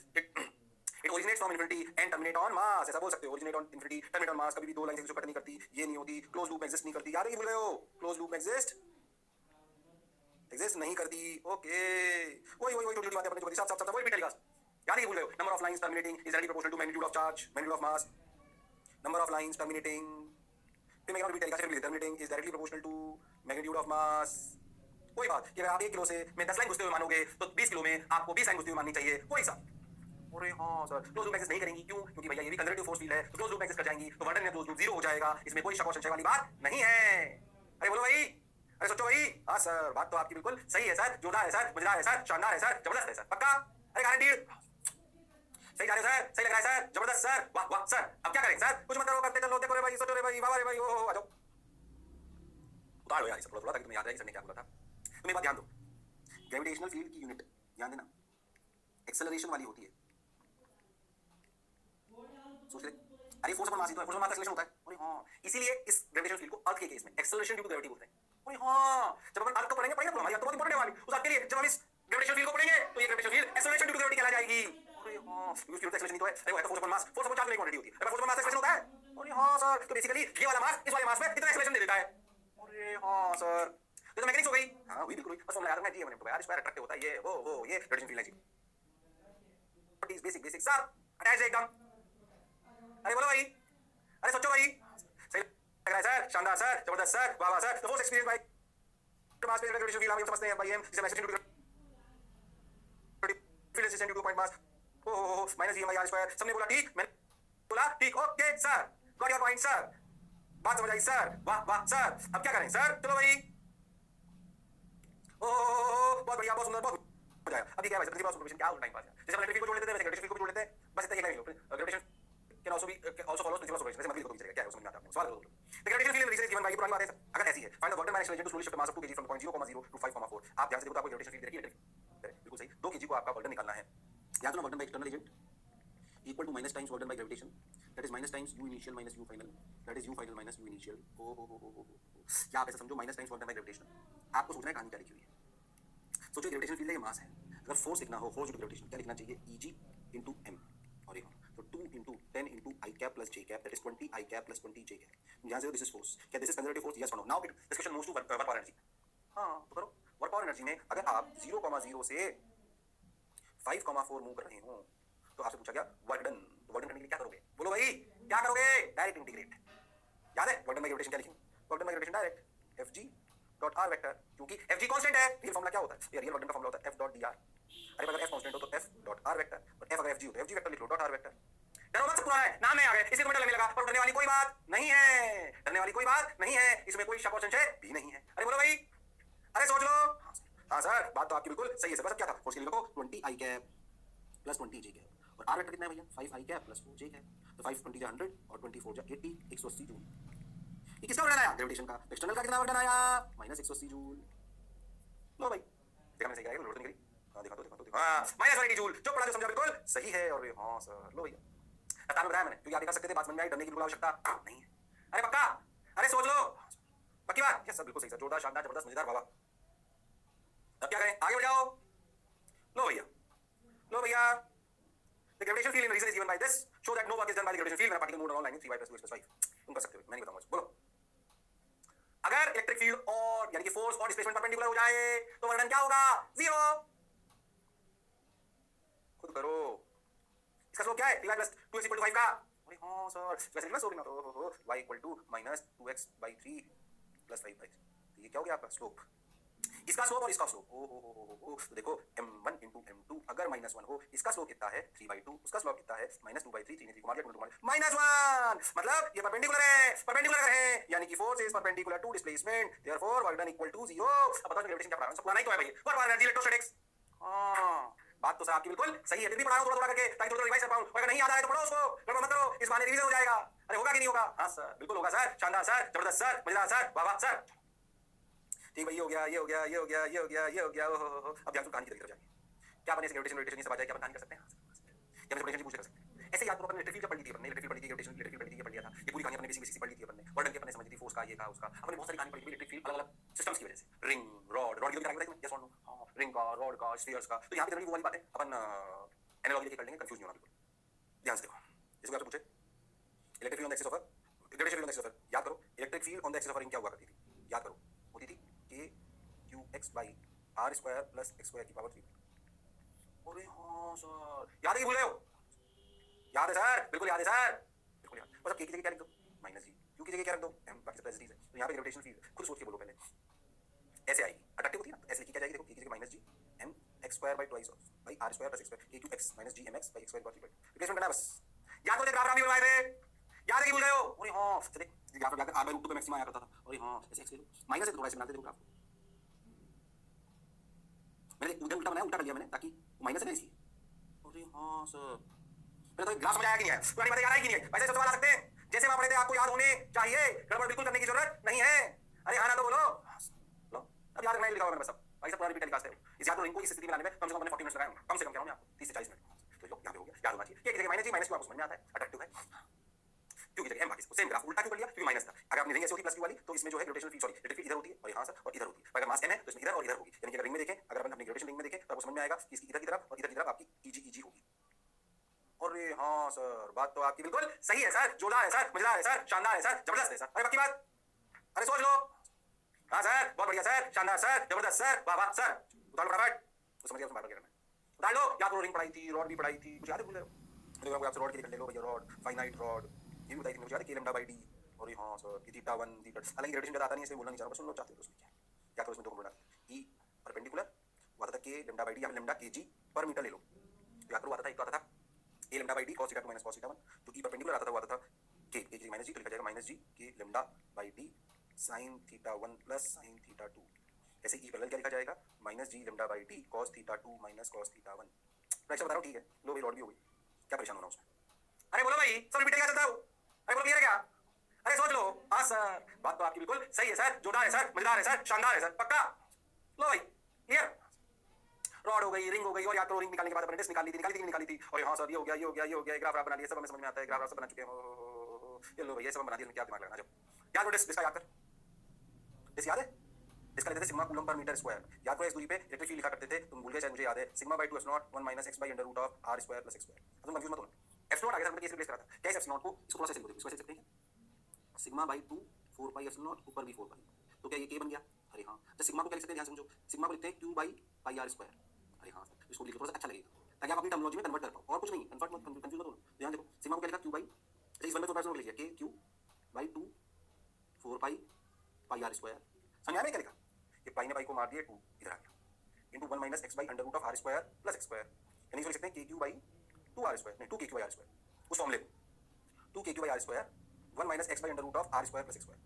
originates from infinity and terminate on मास, ऐसा बोल सकते हो। Originate on infinity, terminate on मास, कभी भी दो लाइन से कट नहीं करती, ये नहीं होती, क्लोज लूप एग्जिस्ट नहीं करती। यार ये भूल गए हो, क्लोज लूप एग्जिस्ट नहीं करती। ओके, वही छोटी बातें अपने जो सब वही रिपीट टेलीकास्ट, याद है? भूल गए हो? Number of lines terminating is directly proportional to magnitude of charge, magnitude of mass. Number of lines terminating, फिर मैं repeat telecast terminating is directly proportional to magnitude of mass. कोई बात कि अगर आप 1 किलो से मैं 10 लाइन घुसते हुए मानोगे तो 20 किलो में आपको 20 लाइन घुसते हुए माननी चाहिए, कोई सा। अरे हाँ सर, क्लोज लूप एक्सेस नहीं करेंगी, क्यों? क्योंकि भैया ये भी कंजर्वेटिव फोर्स फील्ड है, तो क्लोज लूप एक्सेस कर जाएंगी तो वर्डन में क्लोज लूप 0 हो जाएगा, इसमें कोई शक और संशय वाली बात नहीं है। अरे बोलो भाई, अरे सोचो भाई। हाँ सर, बात तो आपकी बिल्कुल सही है सर, जोरदार है सर, मजेदार है सर, शानदार है सर, जबरदस्त है सर, पक्का? अरे गारंटीड, सही जा रहे हो सर, सही लग रहा है सर, जबरदस्त सर, वाह वाह सर। अब क्या करें सर? कुछ मत करो, करते चलो, देखो रे भाई, सोचो रे भाई, वाह रे भाई, ओ आ जाओ, उतारो यार सब थोड़ा ताकि तुम्हें याद रहे सर ने क्या बोला था। तुम एक बात ध्यान दो, ग्रेविटेशनल फील्ड की यूनिट ध्यान देना, एक्सेलरेशन वाली होती है। सोच ले, अरे फोर्स अपॉन मास ही तो है, फोर्स अपॉन मास एक्सेलरेशन होता है। अरे हाँ, इसीलिए इस ग्रेविटेशनल फील्ड को अर्थ के केस में एक्सेलरेशन ड्यू टू ग्रेविटी बोलते हैं। अरे हाँ, जब अपन अर्थ को पढ़ेंगे ना, हमारी अर्थ बहुत इंपॉर्टेंट है वाली, उस अर्थ के लिए जब हम इस ग्रेविटेशनल फील्ड को पढ़ेंगे तो ये gravitational field acceleration due to gravity कहला जाएगी। अरे हाँ, क्योंकि फील्ड एक्सेलरेशन नहीं तो है, अरे वो है तो force upon mass, force upon charge की क्वांटिटी होती है, अरे फोर्स अपॉन मास एक्सेलरेशन होता है। अरे हाँ सर, तो बेसिकली ये वाला मास इस वाले मास में इतना एक्सेलरेशन दे देता है। अरे हाँ सर, तो मैकेनिक्स हो गई। हाँ वही बिल्कुल, बस फॉर्मूला याद रखना है, जी यार स्क्वायर अट्रैक्टिव होता है, ये वो ये ग्रेविटेशनल फील्ड है जी, प्रॉपर्टीज बेसिक सब अटैच है एकदम। अरे बोलो भाई, अरे सोचो भाई, सही लग रहा है सर, शानदार सर, जबरदस्त सर, वाह वाह सर। तो फोर्स एक्सपीरियंस बाय मास पे ग्रेविटेशनल फील्ड हम समझते हैं बाय m, जिसे message into field resistance due two point mass, ओहो माइनस g r स्क्वायर। सबने बोला ठीक, मैंने बोला ठीक, okay sir, got your point sir, बात समझ आई सर, वाह वाह सर। अब क्या करें सर? चलो भाई, ओहो बहुत बढ़िया, बहुत सुंदर, बहुत कुछ आया। अब ये क्या है प्रिंसिपल ऑफ सुपरपोजिशन, क्या टाइम पास है। जैसे इलेक्ट्रिक फील्ड को जोड़ लेते थे वैसे ग्रेविटेशन फील्ड को भी जोड़ लेते हैं, बस इतना ही लाइन लो। Gravitation can also be also follows principle of superposition. जैसे मतलब को भी चलेगा, क्या है समझ में आता है आपको? सवाल करो। The gravitation field region given by, ये पुरानी बात है अगर ऐसी है। Find the work done by acceleration to slowly shift mass up to KG from point 0,0 to 5,4। आप ध्यान से देखो तो आपको ग्रेविटेशन फील्ड देखिए, बिल्कुल सही। 2 केजी को आपका वर्क डन निकालना है। याद रखना work done by external agent equal to minus times work done by gravitation, that is minus times u initial minus u final, that is u final minus u initial। क्या आप ऐसा समझो, minus times work done by gravitation. आपको सोचना है कहानी क्या लिखी हुई है। सोचो ग्रेविटेशन फील्ड है, ये मास है। अगर फोर्स लिखना हो, फोर्स ग्रेविटेशन, क्या लिखना चाहिए? Eg into m। और ये तो 2 into 10 into I cap plus j cap, that is 20 I cap plus 20 j cap। यहाँ से दिस इज फोर्स, क्या this is conservative force? Yes और no. Now discussion moves to work power energy. हाँ तो करो। वर्क पावर एनर्जी में अगर आप 0,0 से 5,4 मूव कर रहे हो तो आपसे पूछा गया वर्क डन, तो वर्क डन करने के लिए क्या करोगे? बोलो भाई क्या करोगे? Direct integrate. याद है वर्क डन बाय ग्रेविटेशन क्या लिखेंगे? Work done by gravitation direct Fg dot r vector, क्योंकि Fg कांस्टेंट है। रियल फार्मूला क्या होता है? ये रियल वर्क डन का फार्मूला होता है F डॉट dr। अरे अगर F कांस्टेंट हो तो F डॉट r वेक्टर, और F अगर Fg हो तो Fg वेक्टर लिख लो डॉट r वेक्टर। डरो मत, सब पुराना है, नाम नहीं आ गए इसलिए तुम्हें लगने लगा, पर डरने वाली कोई बात नहीं है। डरने वाली कोई बात नहीं है, इसमें कोई शक और संशय भी नहीं है। अरे बोलो भाई, अरे सोच लो। हाँ सर बात तो आपकी बिल्कुल सही है सर। बस क्या था? फोर्स के लिए लिखो 20 I cap plus 20 j cap, और r वेक्टर कितना है भैया? 5 I cap plus 4 j cap. तो 5 20 100 और 24 80, 180 जूल। ये किसका वर्क डन आया? ग्रेविटेशन का। एक्सटर्नल का कितना वर्क डन आया? Minus 180 joule. लो भाई देखा मैंने सही कहा, लोड नहीं करी। हाँ देखा तो हाँ माइनस 180 जूल, जो पढ़ा जो समझा बिल्कुल सही है। और हाँ सर लो भैया, बताना बताया मैंने, क्योंकि आप कर सकते थे, बात समझ में आई, डरने की बिल्कुल आवश्यकता नहीं है। अरे पक्का? अरे सोच लो, पक्की बात? यस सर बिल्कुल सही सर, जोरदार शानदार जबरदस्त मजेदार बाबा। अब क्या करें, आगे बढ़ जाओ। लो भैया, लो भैया, the gravitational field in reason is given by this, show that no work is done by the gravitational field when a particle moved along line in 3y plus 2x plus 5। तुम कर सकते हो, मैं नहीं बताऊंगा। बोलो अगर इलेक्ट्रिक फील्ड और यानी कि फोर्स और डिस्प्लेसमेंट परपेंडिकुलर हो जाए तो वर्क डन क्या होगा? 0। खुद करो। इसका स्लोप क्या है? 3y plus 2x equal to 5 का। अरे हाँ सर वैसे लिखना स्लोप, लिखना तो y equal to minus 2x by 3 plus 5 by 3। तो ये क्या हो गया आपका स्लोप? इसका स्लोप और इसका स्लोप, ओ तो देखो m1 into m2 अगर -1 हो, इसका स्लोप कितना है? 3/2, उसका स्लोप कितना है? -2/3। 3 को मार दिया, 2 मार -1, मतलब ये परपेंडिकुलर है। परपेंडिकुलर है यानी कि force is perpendicular to displacement, therefore work done equal to 0। अब बताओ ग्रेविटेशन क्या पढ़ा रहा हूं? सब पुराना ही तो है भाई, वर्क पावर एनर्जी इलेक्ट्रोस्टैटिक्स। हां बात तो सर आपकी बिल्कुल सही है, फिर भी पढ़ा रहा हूं थोड़ा थोड़ा करके ताकि थोड़ा रिवाइज कर पाऊं। अगर नहीं याद आए तो पढ़ो उसको, गड़बड़ मत करो, इस बहाने रिवीजन हो जाएगा। अरे होगा कि नहीं होगा? हां सर बिल्कुल होगा सर, शानदार सर, जबरदस्त सर, मजेदार सर, वाह वाह सर। ठीक भाई, ये हो गया, ये हो गया, ये हो गया, ये हो गया, ये हो गया। ओहो अब ध्यान से कहानी की तरफ जाइए। क्या बने ग्रेविटेशन ग्रेविटेशन ये सब आ जाए, क्या कहानी कर सकते हैं? क्या मैं पोटेंशियल पूछ कर सकते हैं? ऐसे याद करो, अपन इलेक्ट्रिक फील्ड पढ़ ली थी, अपन इलेक्ट्रिक फील्ड पढ़ ली थी, ग्रेविटेशन इलेक्ट्रिक पढ़ ली थी, पढ़ लिया था। ये पूरी कहानी अपने बेसिक पढ़ ली थी अपन ने, वर्क डन की अपन ने समझ ली थी, फोर्स का ये था उसका। अपन ने बहुत सारी कहानी पढ़ी थी इलेक्ट्रिक फील्ड अलग अलग सिस्टम्स की वजह से, रिंग रॉड रॉड की कहानी बताई यस और नो? हां रिंग का, रॉड का, स्फीयर्स का। तो यहां पे वो वाली बातें अपन एनालॉजी लेके कर लेंगे, कंफ्यूज नहीं होना बिल्कुल। ध्यान से देखो, इसको आपसे पूछे electric field on the axis of gravitation field on the axis of, याद करो electric field on the axis of ring क्या हुआ करती थी? याद करो, होती थी k qx by r square plus x square की पावर 3। अरे हाँ सर याद है कि भूल गए हो? याद है सर, बिल्कुल याद है सर, बिल्कुल याद। बस अब k की जगह क्या लिख दो? माइनस जी। q की जगह क्या रख दो? m, बाकी सब एज इट इज है। तो यहाँ पे ग्रेविटेशनल फील्ड खुद सोच के बोलो पहले, ऐसे आएगी, अट्रैक्टिव होती है ना, ऐसे लिखी क्या जाएगी? देखो k की जगह minus ji m x square by twice of by r square plus x square k q x minus g m x by x square by 3 replacement करना है बस। याद करो, ग्राफ रामी बनवाए थे, याद है कि भूल गए हो? अरे हाँ चलिए, ग्राफ में r by √2 पे मैक्सिमम आया करता था। अरे हाँ ऐसे x ले लो, माइनस है तो थोड़ा ऐसे बनाते देखो ग्राफ। मैंने उधर उल्टा बनाया, उल्टा कर लिया मैंने ताकि माइनस है ना इसलिए। अरे हाँ सर, मैंने तो ग्राफ समझ आया कि नहीं आया? पुरानी बातें याद आई कि नहीं आई? वैसे सब सवाल आ सकते हैं, जैसे वहां पढ़े थे आपको याद होने चाहिए, गड़बड़ बिल्कुल करने की जरूरत नहीं है। अरे हाँ ना तो बोलो। लो अब याद रखना है, लिखा हुआ मैंने बस। अब भाई सब पुरानी टेलीकास्ट है, इस याद करो, इनको इस स्थिति में लाने में कम से कम मैंने 40 मिनट लगाए, कम से कम कह रहा हूं मैं आपको 30 से 40 मिनट। तो यहाँ पे हो गया, याद होना चाहिए। ये जगह माइनस जी माइनस क्यू आपको समझ में आता है, अट्रैक्टिव है। क्यों की जगह m, बाकी सेम ग्राफ उल्टा क्यों कर लिया? क्योंकि माइनस था। अगर आपने रिंग ऐसे होती प्लस क्यू वाली तो इसमें जो है gravitational field sorry electric field इधर होती है और यहाँ सर और इधर होती है। अगर मास m है तो इसमें इधर और इधर होगी, यानी कि अगर रिंग में देखें, अगर अपन अपनी ग्रेविटेशन रिंग में देखें तो आपको समझ में आएगा कि इसकी इधर की तरफ और इधर की तरफ आपकी eg होगी। अरे हाँ सर बात तो आपकी बिल्कुल सही है सर, जोरदार है सर, मजेदार है सर, शानदार है सर, जबरदस्त है सर। अरे पक्की बात? अरे सोच लो। हाँ सर बहुत बढ़िया सर, शानदार सर, जबरदस्त सर, वाह वाह सर। उतार लो फटाफट, तो समझ गया उसमें बात करना है। उतार लो, याद करो रिंग पढ़ाई थी, रॉड भी पढ़ाई थी, कुछ याद है? भूल गए हो? देखो आपसे रॉड के लिए कर ले लो भैया, रॉड फाइनाइट रॉड ये भी बताई थी मुझे, याद है k लैम्डा बाय d। अरे हाँ सर कि थीटा 1 थीटा, हालांकि ग्रेविटेशन ज्यादा आता नहीं है इसलिए बोलना नहीं चाह रहा, बस सुन लो चाहते हो तो उसमें क्या है। क्या करो इसमें दो कंपोनेंट आते हैं, e परपेंडिकुलर हुआ था k लैम्डा बाय d, यहाँ लैम्डा kg पर मीटर ले लो। याद करो आता था, एक तो आता था a lambda by d cos theta 2 minus cos theta 1, तो e परपेंडिकुलर आता था, हुआ था k की माइनस g, तो लिखा जाएगा minus g k lambda by d sin theta 1 plus sin theta 2। ऐसे e पैरेलल क्या लिखा जाएगा? Minus g lambda by T cos theta 2 minus cos theta 1। मैं बता रहा हूँ, ठीक है, लो भाई लॉट भी हो गई, क्या परेशान होना उसमें। अरे बोलो भाई, सब रिपीट क्या चलता हो? अरे बोलो क्लियर है क्या? अरे सोच लो। हाँ सर, बात तो आपकी बिल्कुल सही है सर, जोरदार है सर, मजेदार है सर, शानदार है सर, पक्का। लो भाई क्लियर। रॉड हो गई, रिंग हो गई, और या तो रिंग निकालने के बाद अपने डिस्क निकाली थी, और हाँ सर ये हो गया, ये हो गया, ग्राफ आप बना लिया, सब हमें समझ में आता है, ग्राफ सब बना चुके हैं। ये लो भाई, ये सब हम बना दिए, क्या दिमाग लगाना। जब याद हो डिस्क का याद कर, डिस्क याद है? इसका लेते थे सिग्मा कूलम पर मीटर स्क्वायर। याद करो इस दूरी पे इलेक्ट्रिक फील्ड लिखा करते थे, तुम भूल गए शायद, मुझे याद है, sigma by 2 epsilon 1 minus x by under root of r square plus x square. तुम कंफ्यूज मत होना, एप्सिलॉन आगे हमने कैसे रिप्लेस करा था, क्या इस एप्सिलॉन को इसको थोड़ा सा सिंपल इसको ऐसे लिख सकते हैं, सिग्मा बाई 2 4 पाई एप्सिलॉन ऊपर भी 4 पाई, तो क्या ये k बन गया? अरे हाँ। तो सिग्मा को क्या लिख सकते हैं, ध्यान समझो, सिग्मा को लिखते हैं q by pi r square. अरे हाँ सर, इसको लिख थोड़ा सा अच्छा लगेगा, ताकि आप अपनी टर्मिनोलॉजी में कन्वर्ट कर पाओ, और कुछ नहीं, कन्वर्ट मत, कंफ्यूज मत होना। ध्यान देखो, सिग्मा को क्या लिखा, q बाई, इस वन में तो पैसे लिख लिया, k q by 2 4 pi pi r square. समझ आया मैं क्या लिखा? ये पाई ने पाई को मार दिया, 2 इधर आ गया, into 1 minus x by under root of r square plus x square, यानी इसको लिख सकते हैं kq बाई 2r स्क्वायर, नहीं 2kq बाई r स्क्वायर, उस फॉर्मूले को 2kq by r square 1 minus x by under root of r square plus x square.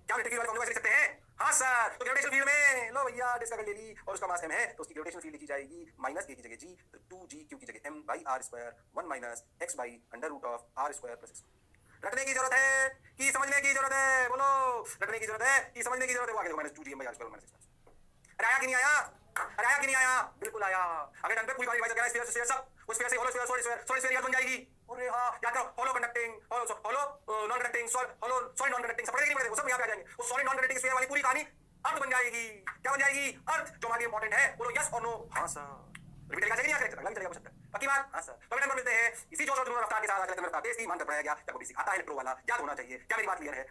क्या इलेक्ट्रिक वाले फॉर्मूले लिख सकते हैं? हाँ सर। तो ग्रेविटेशनल फील्ड में लो भैया, डिस्क का ले ली और उसका मास m है, तो उसकी ग्रेविटेशनल फील्ड लिखी जाएगी माइनस k की जगह g, तो 2gq की जगह m by r square 1 minus x by under root of r square plus x square. रटने की जरूरत है कि समझने की जरूरत है? बोलो, रटने की जरूरत है कि समझने की जरूरत है? वो आगे देखो, minus 2gm by r square minus x square. अरे आया कि नहीं आया? अरे आया कि नहीं आया? बिल्कुल आया। अगर डन पे पूरी बारी वाइज स्फीयर स्फीयर सब, उस स्फीयर से होलो स्फीयर सॉलिड स्फीयर बन जाएगी। अरे हां, याद करो, होलो कंडक्टिंग, होलो नॉन कंडक्टिंग, होलो सॉलिड नॉन कंडक्टिंग, सब पढ़ेंगे नहीं पढ़ेंगे, वो सब यहां पे आ जाएंगे। वो सॉलिड नॉन कंडक्टिंग स्फीयर वाली पूरी कहानी अर्थ बन जाएगी। क्या बन जाएगी? अर्थ, जो हमारे लिए इंपॉर्टेंट है। बोलो यस और नो। हां सर। रिपीट करके नहीं आ सकता, अगला भी चलेगा कुछ पक्की बात। हां सर। तो अगले नंबर मिलते हैं इसी जोश और जुनून रफ्तार के साथ, अगले नंबर रफ्तार तेज थी मान कर पढ़ाया गया, या को बेसिक आता है इलेक्ट्रो वाला, याद होना चाहिए। क्या मेरी बात क्लियर है?